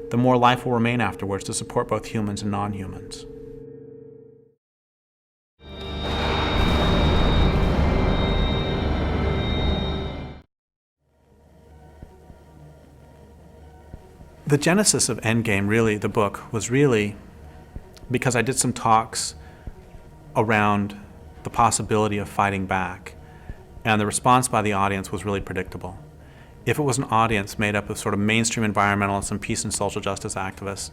the more life will remain afterwards to support both humans and non-humans. The genesis of Endgame, really, the book, was really because I did some talks around the the possibility of fighting back. And the response by the audience was really predictable. If it was an audience made up of sort of mainstream environmentalists and peace and social justice activists,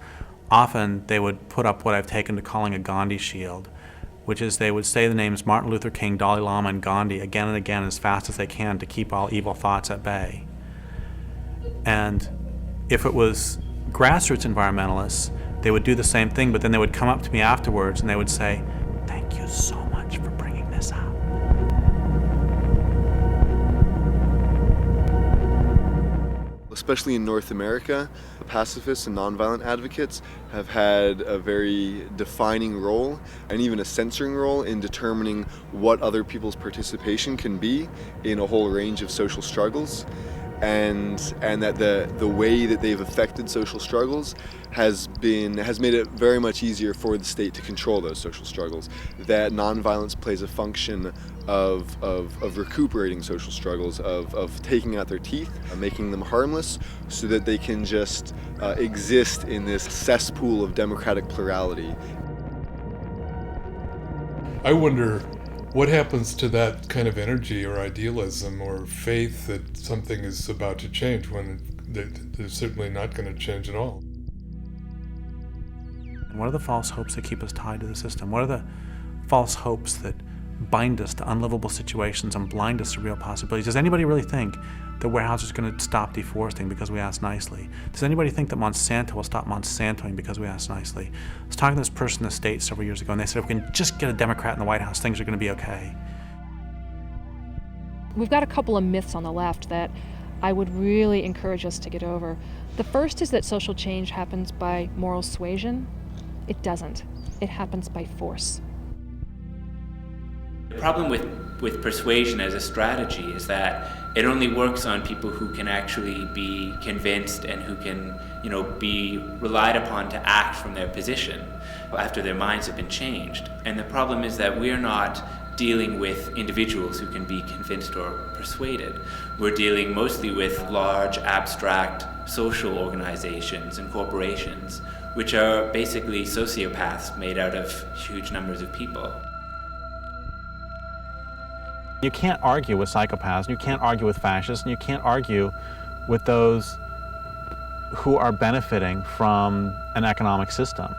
often they would put up what I've taken to calling a Gandhi shield, which is they would say the names Martin Luther King, Dalai Lama, and Gandhi again and again as fast as they can to keep all evil thoughts at bay. And if it was grassroots environmentalists, they would do the same thing, but then they would come up to me afterwards and they would say, "Thank you so much for bringing this up." Especially in North America, pacifists and nonviolent advocates have had a very defining role and even a censoring role in determining what other people's participation can be in a whole range of social struggles. And that the way that they've affected social struggles has made it very much easier for the state to control those social struggles. That nonviolence plays a function of recuperating social struggles, of taking out their teeth, making them harmless, so that they can just exist in this cesspool of democratic plurality. I wonder what happens to that kind of energy or idealism or faith that something is about to change when they're certainly not going to change at all. And what are the false hopes that keep us tied to the system? What are the false hopes that bind us to unlivable situations and blind us to real possibilities? Does anybody really think that Weyerhaeuser is going to stop deforesting because we ask nicely? Does anybody think that Monsanto will stop Monsantoing because we ask nicely? I was talking to this person in the States several years ago, and they said, if we can just get a Democrat in the White House, things are going to be okay. We've got a couple of myths on the left that I would really encourage us to get over. The first is that social change happens by moral suasion. It doesn't. It happens by force. The problem with persuasion as a strategy is that it only works on people who can actually be convinced and who can, be relied upon to act from their position after their minds have been changed. And the problem is that we're not dealing with individuals who can be convinced or persuaded. We're dealing mostly with large, abstract social organizations and corporations, which are basically sociopaths made out of huge numbers of people. You can't argue with psychopaths, and you can't argue with fascists, and you can't argue with those who are benefiting from an economic system.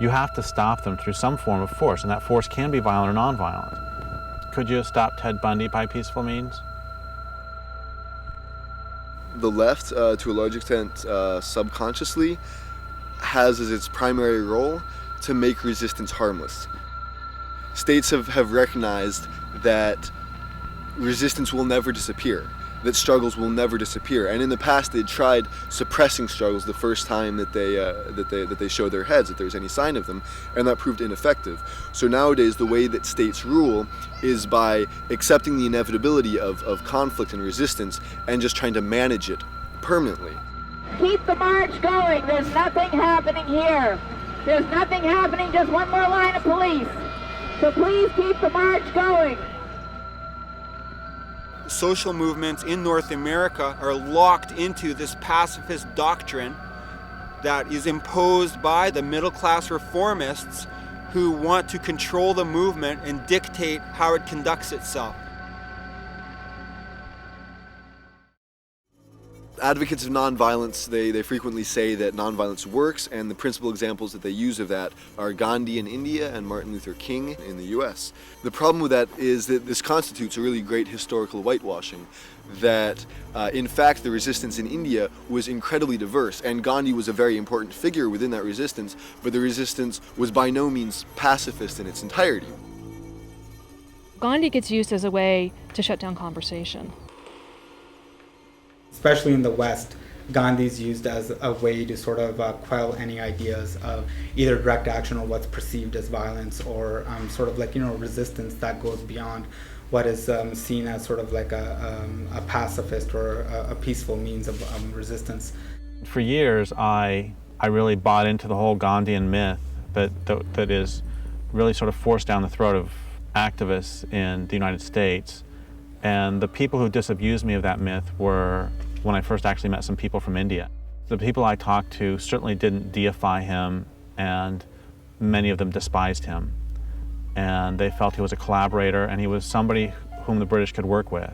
You have to stop them through some form of force, and that force can be violent or nonviolent. Could you have stopped Ted Bundy by peaceful means? The left, to a large extent, subconsciously, has as its primary role to make resistance harmless. States have recognized that resistance will never disappear, that struggles will never disappear. And in the past, they tried suppressing struggles the first time that they showed their heads, if there's any sign of them, and that proved ineffective. So nowadays, the way that states rule is by accepting the inevitability of conflict and resistance and just trying to manage it permanently. Keep the march going. There's nothing happening here. There's nothing happening, just one more line of police. So please keep the march going. Social movements in North America are locked into this pacifist doctrine that is imposed by the middle-class reformists who want to control the movement and dictate how it conducts itself. Advocates of nonviolence, they frequently say that nonviolence works, and the principal examples that they use of that are Gandhi in India and Martin Luther King in the US. The problem with that is that this constitutes a really great historical whitewashing, that in fact the resistance in India was incredibly diverse, and Gandhi was a very important figure within that resistance, but the resistance was by no means pacifist in its entirety. Gandhi gets used as a way to shut down conversation. Especially in the West, Gandhi's used as a way to sort of quell any ideas of either direct action or what's perceived as violence, or sort of like, resistance that goes beyond what is seen as sort of like a pacifist or a peaceful means of resistance. For years, I really bought into the whole Gandhian myth that is really sort of forced down the throat of activists in the United States. And the people who disabused me of that myth were when I first actually met some people from India. The people I talked to certainly didn't deify him, and many of them despised him. and they felt he was a collaborator and he was somebody whom the British could work with.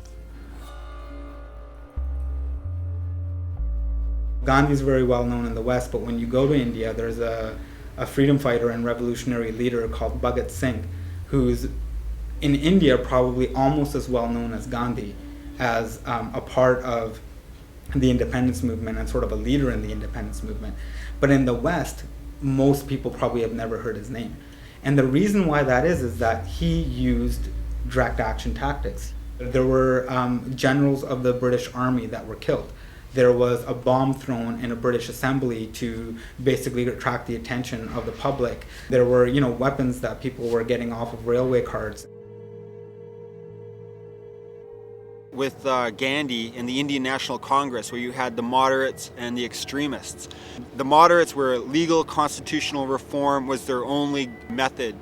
Gandhi's very well known in the West, but when you go to India, there's a freedom fighter and revolutionary leader called Bhagat Singh, who's in India probably almost as well known as Gandhi, as a part of the independence movement and sort of a leader in the independence movement. But in the West, most people probably have never heard his name. And the reason why that is that he used direct action tactics. There were generals of the British Army that were killed. There was a bomb thrown in a British assembly to basically attract the attention of the public. There were, weapons that people were getting off of railway carts. With Gandhi and the Indian National Congress, where you had the moderates and the extremists. The moderates were legal constitutional reform was their only method.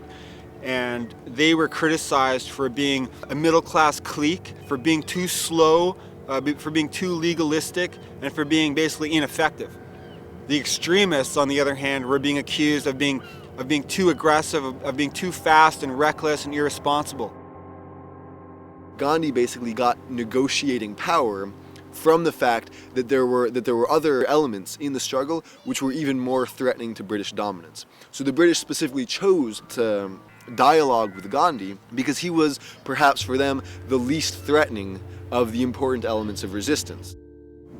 And they were criticized for being a middle-class clique, for being too slow, for being too legalistic, and for being basically ineffective. The extremists, on the other hand, were being accused of being too aggressive, of being too fast and reckless and irresponsible. Gandhi basically got negotiating power from the fact that there were other elements in the struggle which were even more threatening to British dominance. So the British specifically chose to dialogue with Gandhi because he was, perhaps for them, the least threatening of the important elements of resistance.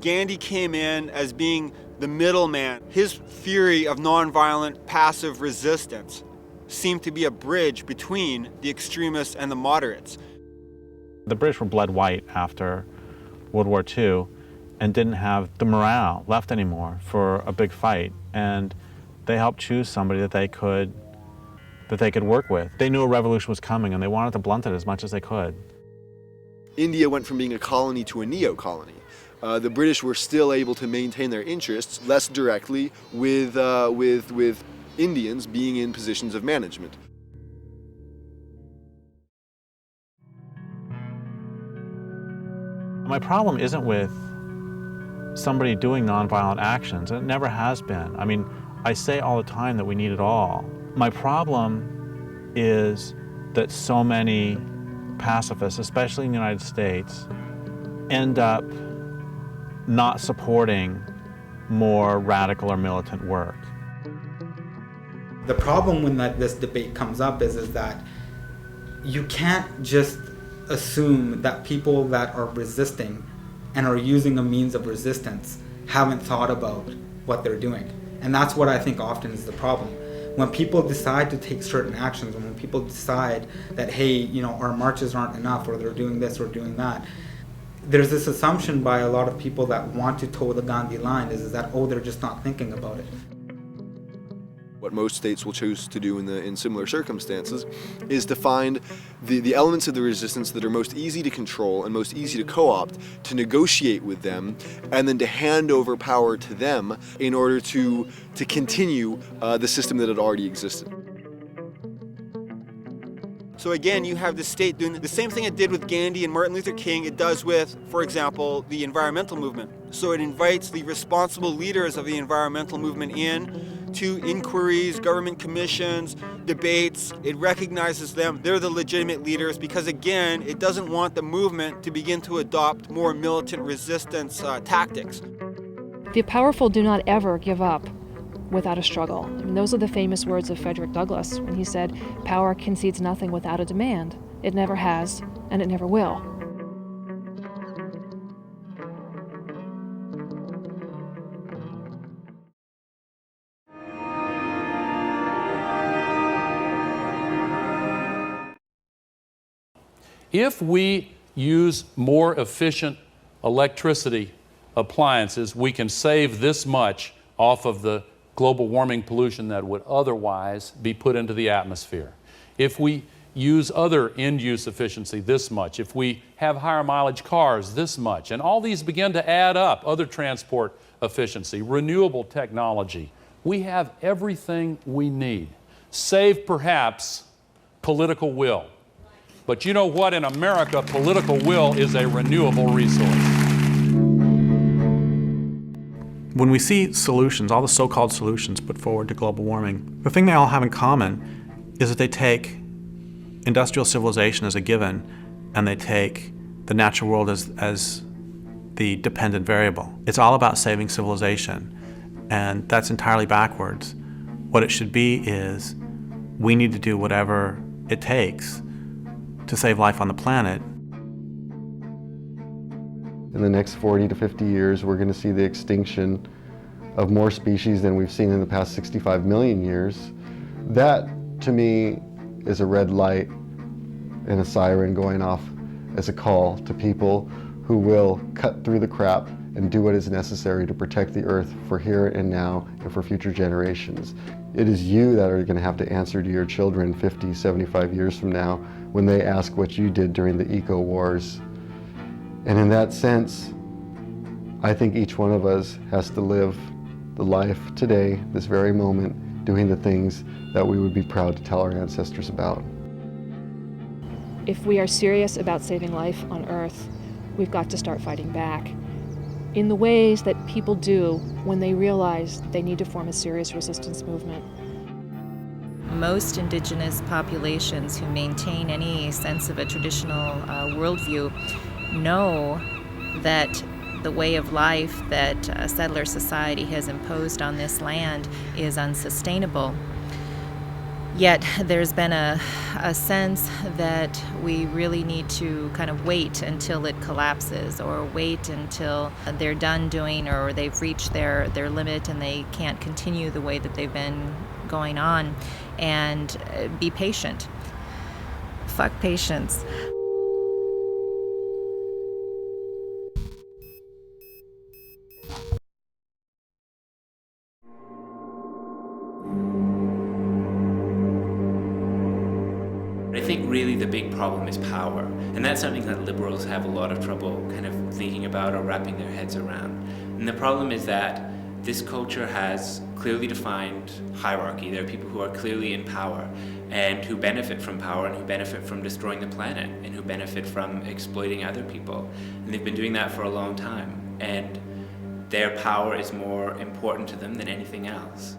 Gandhi came in as being the middleman. His theory of nonviolent passive resistance seemed to be a bridge between the extremists and the moderates. The British were bled white after World War II and didn't have the morale left anymore for a big fight, and they helped choose somebody that they could work with. They knew a revolution was coming and they wanted to blunt it as much as they could. India went from being a colony to a neo-colony. The British were still able to maintain their interests less directly with Indians being in positions of management. My problem isn't with somebody doing nonviolent actions, and it never has been. I mean, I say all the time that we need it all. My problem is that so many pacifists, especially in the United States, end up not supporting more radical or militant work. The problem when this debate comes up is that you can't just assume that people that are resisting and are using a means of resistance haven't thought about what they're doing. And that's what I think often is the problem. When people decide to take certain actions, and when people decide that, hey, our marches aren't enough, or they're doing this or doing that, there's this assumption by a lot of people that want to toe the Gandhi line is that, they're just not thinking about it. What most states will choose to do in similar circumstances is to find the elements of the resistance that are most easy to control and most easy to co-opt, to negotiate with them, and then to hand over power to them in order to continue the system that had already existed. So again, you have the state doing the same thing it did with Gandhi and Martin Luther King, it does with, for example, the environmental movement. So it invites the responsible leaders of the environmental movement in to inquiries, government commissions, debates. It recognizes them. They're the legitimate leaders because, again, it doesn't want the movement to begin to adopt more militant resistance tactics. The powerful do not ever give up without a struggle. I mean, those are the famous words of Frederick Douglass when he said, "Power concedes nothing without a demand. It never has, and it never will." If we use more efficient electricity appliances, we can save this much off of the global warming pollution that would otherwise be put into the atmosphere. If we use other end-use efficiency this much, if we have higher mileage cars this much, and all these begin to add up, other transport efficiency, renewable technology, we have everything we need, save perhaps political will. But you know what? In America, political will is a renewable resource. When we see solutions, all the so-called solutions put forward to global warming, the thing they all have in common is that they take industrial civilization as a given, and they take the natural world as the dependent variable. It's all about saving civilization, and that's entirely backwards. What it should be is, we need to do whatever it takes to save life on the planet. In the next 40 to 50 years, we're going to see the extinction of more species than we've seen in the past 65 million years. That, to me, is a red light and a siren going off as a call to people who will cut through the crap and do what is necessary to protect the Earth for here and now and for future generations. It is you that are going to have to answer to your children 50, 75 years from now when they ask what you did during the eco-wars. And in that sense, I think each one of us has to live the life today, this very moment, doing the things that we would be proud to tell our ancestors about. If we are serious about saving life on Earth, we've got to start fighting back in the ways that people do when they realize they need to form a serious resistance movement. Most indigenous populations who maintain any sense of a traditional worldview know that the way of life that settler society has imposed on this land is unsustainable. Yet there's been a sense that we really need to kind of wait until it collapses, or wait until they're done doing, or they've reached their limit and they can't continue the way that they've been going on, and be patient. Fuck patience. I think really the big problem is power, and that's something that liberals have a lot of trouble kind of thinking about or wrapping their heads around. And the problem is that this culture has clearly defined hierarchy. There are people who are clearly in power and who benefit from power and who benefit from destroying the planet and who benefit from exploiting other people. And they've been doing that for a long time, and their power is more important to them than anything else.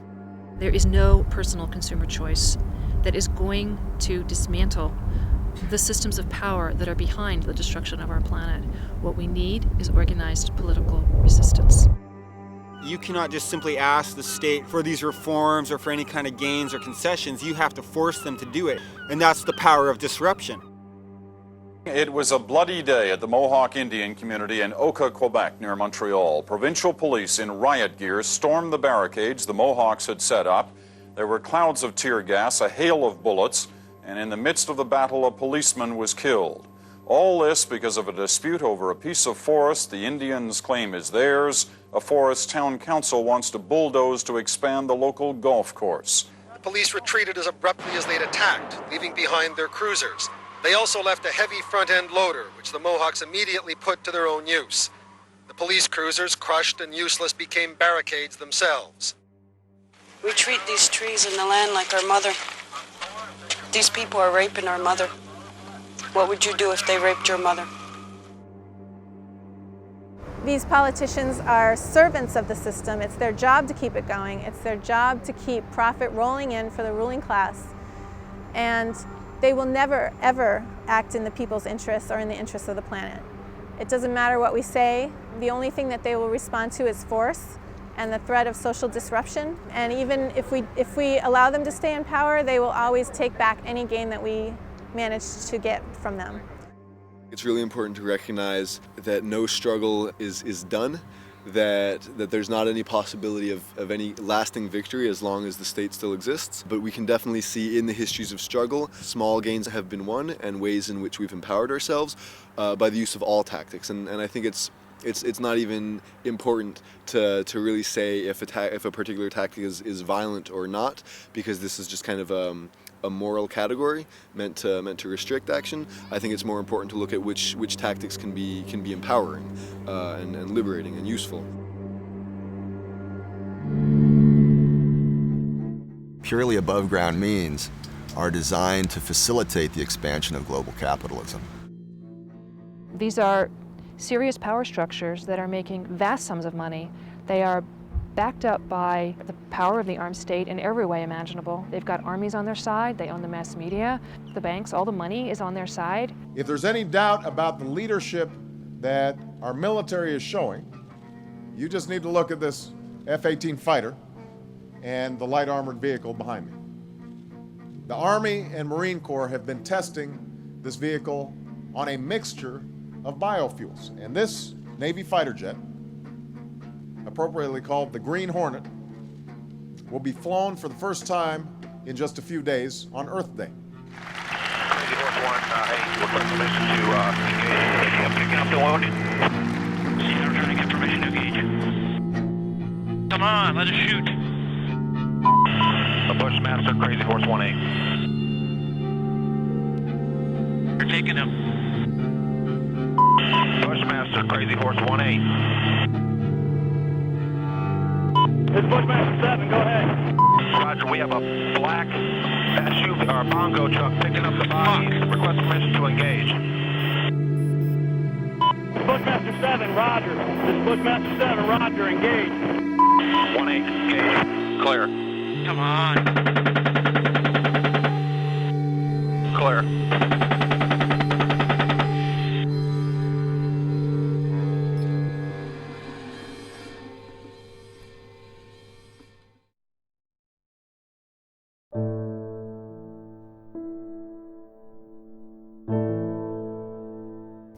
There is no personal consumer choice that is going to dismantle the systems of power that are behind the destruction of our planet. What we need is organized political resistance. You cannot just simply ask the state for these reforms or for any kind of gains or concessions. You have to force them to do it, and that's the power of disruption. It was a bloody day at the Mohawk Indian community in Oka, Quebec, near Montreal. Provincial police in riot gear stormed the barricades the Mohawks had set up. There were clouds of tear gas, a hail of bullets, and in the midst of the battle, a policeman was killed. All this because of a dispute over a piece of forest the Indians claim is theirs. A forest town council wants to bulldoze to expand the local golf course. The police retreated as abruptly as they'd attacked, leaving behind their cruisers. They also left a heavy front-end loader, which the Mohawks immediately put to their own use. The police cruisers, crushed and useless, became barricades themselves. We treat these trees and the land like our mother. These people are raping our mother. What would you do if they raped your mother? These politicians are servants of the system. It's their job to keep it going. It's their job to keep profit rolling in for the ruling class. And they will never, ever act in the people's interests or in the interests of the planet. It doesn't matter what we say. The only thing that they will respond to is force and the threat of social disruption. And even if we allow them to stay in power, they will always take back any gain that we manage to get from them. It's really important to recognize that no struggle is done, that there's not any possibility of any lasting victory as long as the state still exists. But we can definitely see in the histories of struggle, small gains have been won and ways in which we've empowered ourselves by the use of all tactics. And I think it's not even important to really say if a particular tactic is violent or not, because this is just kind of a moral category meant to restrict action. I think it's more important to look at which tactics can be empowering and liberating and useful. Purely above ground means are designed to facilitate the expansion of global capitalism. These are serious power structures that are making vast sums of money. They are backed up by the power of the armed state in every way imaginable. They've got armies on their side, they own the mass media, the banks, all the money is on their side. If there's any doubt about the leadership that our military is showing, you just need to look at this F-18 fighter and the light armored vehicle behind me. The Army and Marine Corps have been testing this vehicle on a mixture of biofuels. And this Navy fighter jet, appropriately called the Green Hornet, will be flown for the first time in just a few days on Earth Day. Crazy Horse 1, request permission to engage. I'm picking up the wounded. Sierra trying to get permission to engage. Come on, let us shoot. The Bushmaster, Crazy Horse 1-8. You're taking him. Bushmaster, Crazy Horse 1-8. This is Bushmaster 7, go ahead. Roger, we have a black SUV, or bongo truck picking up the bodies. Request permission to engage. This is Bushmaster 7, roger. This is Bushmaster 7, roger, engage. 1-8, engage. Clear. Come on. Clear.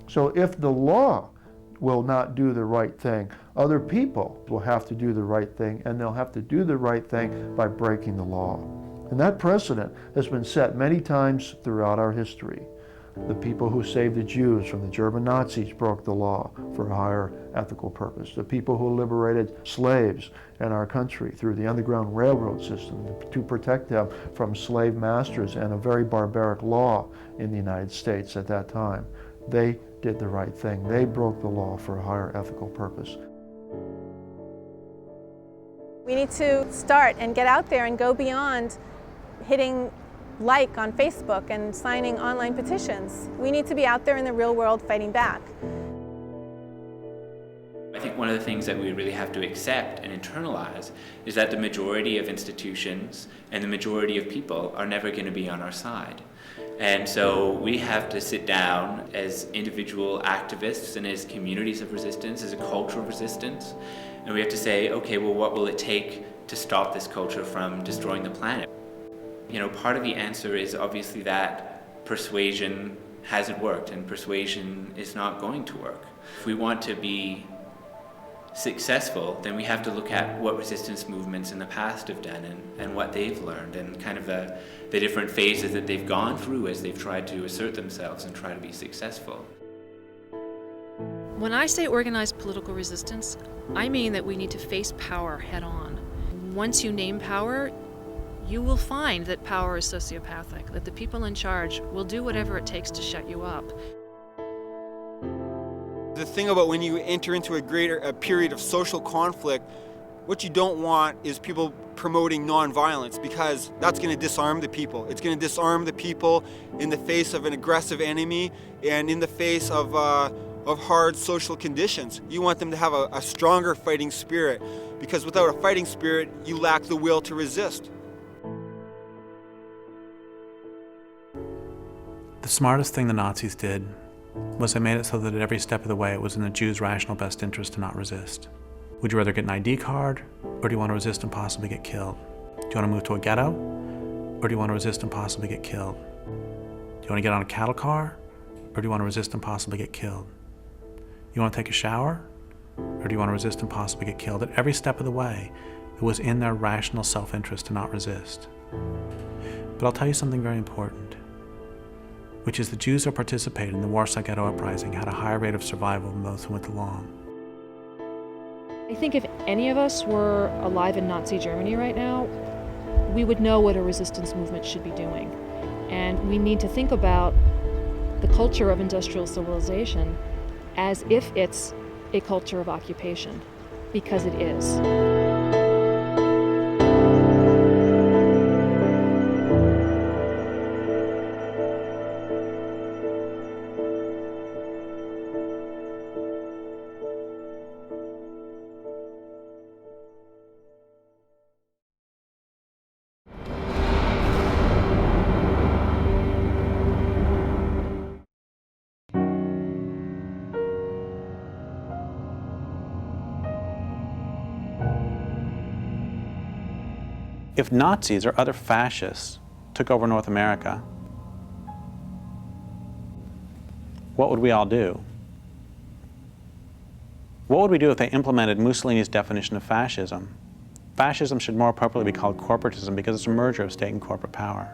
So if the law will not do the right thing, other people will have to do the right thing, and they'll have to do the right thing by breaking the law. And that precedent has been set many times throughout our history. The people who saved the Jews from the German Nazis broke the law for a higher ethical purpose. The people who liberated slaves in our country through the Underground Railroad system to protect them from slave masters and a very barbaric law in the United States at that time. They did the right thing. They broke the law for a higher ethical purpose. We need to start and get out there and go beyond hitting like on Facebook and signing online petitions. We need to be out there in the real world fighting back. I think one of the things that we really have to accept and internalize is that the majority of institutions and the majority of people are never going to be on our side. And so we have to sit down as individual activists and as communities of resistance, as a culture of resistance, and we have to say, okay, well, what will it take to stop this culture from destroying the planet? You know, part of the answer is obviously that persuasion hasn't worked and persuasion is not going to work. If we want to be successful, then we have to look at what resistance movements in the past have done and what they've learned and kind of the different phases that they've gone through as they've tried to assert themselves and try to be successful. When I say organized political resistance, I mean that we need to face power head on. Once you name power, you will find that power is sociopathic, that the people in charge will do whatever it takes to shut you up. The thing about when you enter into a period of social conflict, what you don't want is people promoting nonviolence, because that's going to disarm the people. It's going to disarm the people in the face of an aggressive enemy and in the face of hard social conditions. You want them to have a stronger fighting spirit, because without a fighting spirit, you lack the will to resist. The smartest thing the Nazis did was they made it so that at every step of the way it was in the Jews' rational best interest to not resist. Would you rather get an ID card, or do you want to resist and possibly get killed? Do you want to move to a ghetto, or do you want to resist and possibly get killed? Do you want to get on a cattle car, or do you want to resist and possibly get killed? You want to take a shower, or do you want to resist and possibly get killed? At every step of the way, it was in their rational self-interest to not resist. But I'll tell you something very important, which is the Jews who participated in the Warsaw Ghetto Uprising had a higher rate of survival than those who went along. I think if any of us were alive in Nazi Germany right now, we would know what a resistance movement should be doing. And we need to think about the culture of industrial civilization as if it's a culture of occupation, because it is. If Nazis or other fascists took over North America, what would we all do? What would we do if they implemented Mussolini's definition of fascism? Fascism should more appropriately be called corporatism because it's a merger of state and corporate power.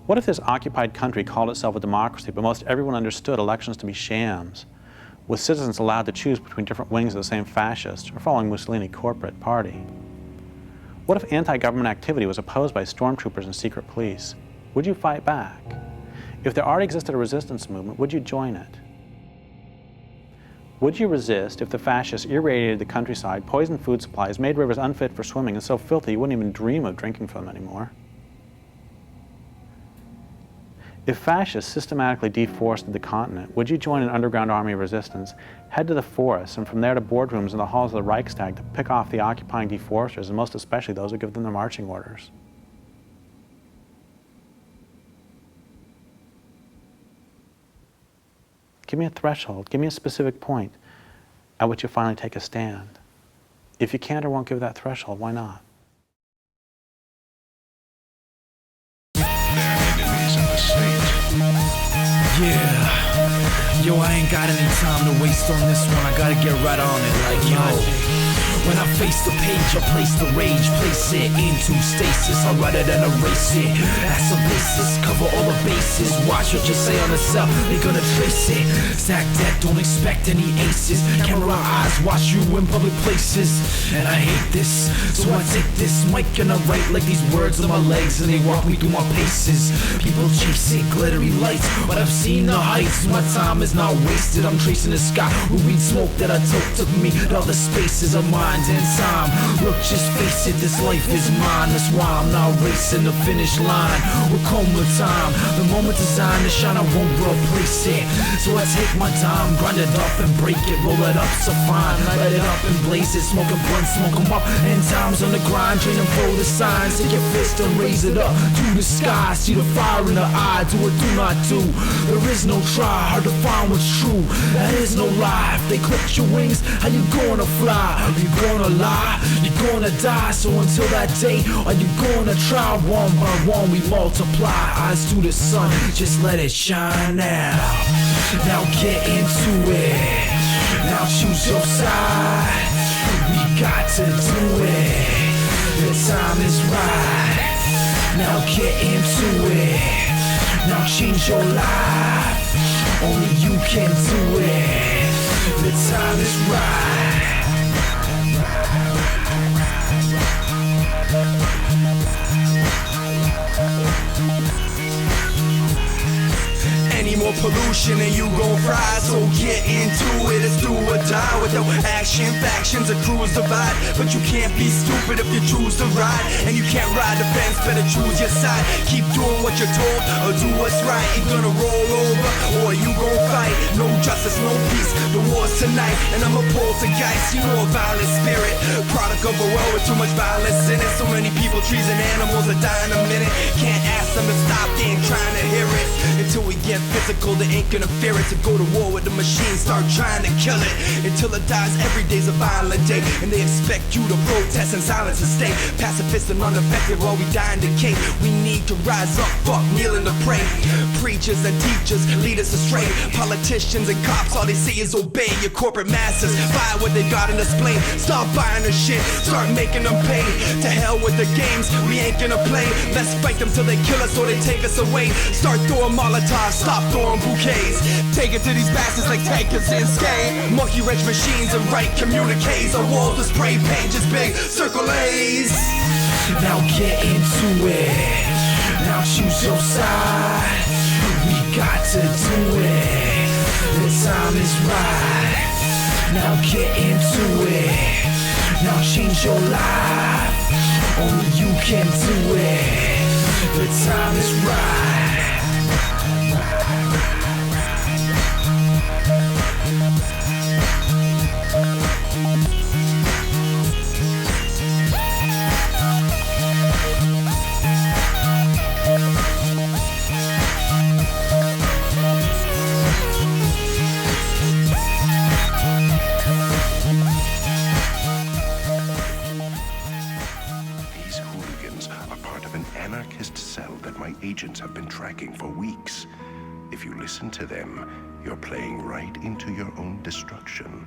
What if this occupied country called itself a democracy, but most everyone understood elections to be shams, with citizens allowed to choose between different wings of the same fascist or following Mussolini corporate party? What if anti-government activity was opposed by stormtroopers and secret police? Would you fight back? If there already existed a resistance movement, would you join it? Would you resist if the fascists irradiated the countryside, poisoned food supplies, made rivers unfit for swimming, and so filthy you wouldn't even dream of drinking from them anymore? If fascists systematically deforested the continent, would you join an underground army of resistance, head to the forests, and from there to boardrooms in the halls of the Reichstag to pick off the occupying deforesters, and most especially those who give them their marching orders? Give me a threshold, give me a specific point at which you finally take a stand. If you can't or won't give that threshold, why not? Yeah, yo, I ain't got any time to waste on this one. I gotta get right on it, like, yo. When I face the page, I place the rage, place it into stasis. I write it and erase it. That's a basis, cover all the bases. Watch what you say on the cell, they gonna trace it. Stack deck, don't expect any aces. Camera eyes, watch you in public places. And I hate this, so I take this mic and I write like these words on my legs, and they walk me through my paces. People chasing glittery lights, but I've seen the heights. My time is not wasted, I'm tracing the sky. Ruby smoke that I took me to all the spaces of mind and time. Look, just face it, this life is mine. That's why I'm not racing the finish line. We're coma time, the moment designed to shine, I won't replace it. So I take my time, grind it up and break it, roll it up so fine, light it up and blaze it, smoking blunts, smoke 'em up, and times on the grind, training for the signs. Take your fist and raise it up to the sky, see the fire in the eye, do or do not do. There is no try, hard to find what's true, that is no lie. If they clip your wings, how you gonna fly? Are you gonna lie? You're gonna die. So until that day, are you gonna try? One by one we multiply, eyes to the sun, just let it shine now. Now get into it, now choose your side. We got to do it, the time is right. Now get into it, now change your life. Only you can do it, the time is right. Any more pollution and you gon' fry, so get into it, it's do or die. With no action, factions, or crews divide. But you can't be stupid if you choose to ride, and you can't ride the fence, better choose your side. Keep doing what you're told, or do what's right. You gonna roll over, or you gon' fight. No justice, no peace, the war's tonight. And I'm a poltergeist, you know, a violent spirit, product of a world with too much violence in it. So many people, trees and animals are dying a minute. Can't ask them to stop, they ain't trying to hear it. Until we get physical, the ink interference, to go to war with the machine, start trying to kill it. Until it dies, every day's a violent day, and they expect you to protest in silence and stay pacifist and unaffected while we die and decay. We need to rise up, fuck kneeling to pray. Preachers and teachers lead us astray. Politicians and cops, all they say is obey. Your corporate masters buy what they got in display. Stop buying the shit, start making them pay. To hell with the games, we ain't gonna play. Let's fight them till they kill us or they take us away. Start throwing Molotovs, stop throwing bouquets. Take it to these bastards like tankers in skate. Monkey wrench machines and write communiques. Our walls with spray paint, just big circle A's. Now get into it, now choose your side. We got to do it, the time is right. Now get into it, now change your life. Only you can do it, the time is right. agents have been tracking for weeks. If you listen to them, you're playing right into your own destruction.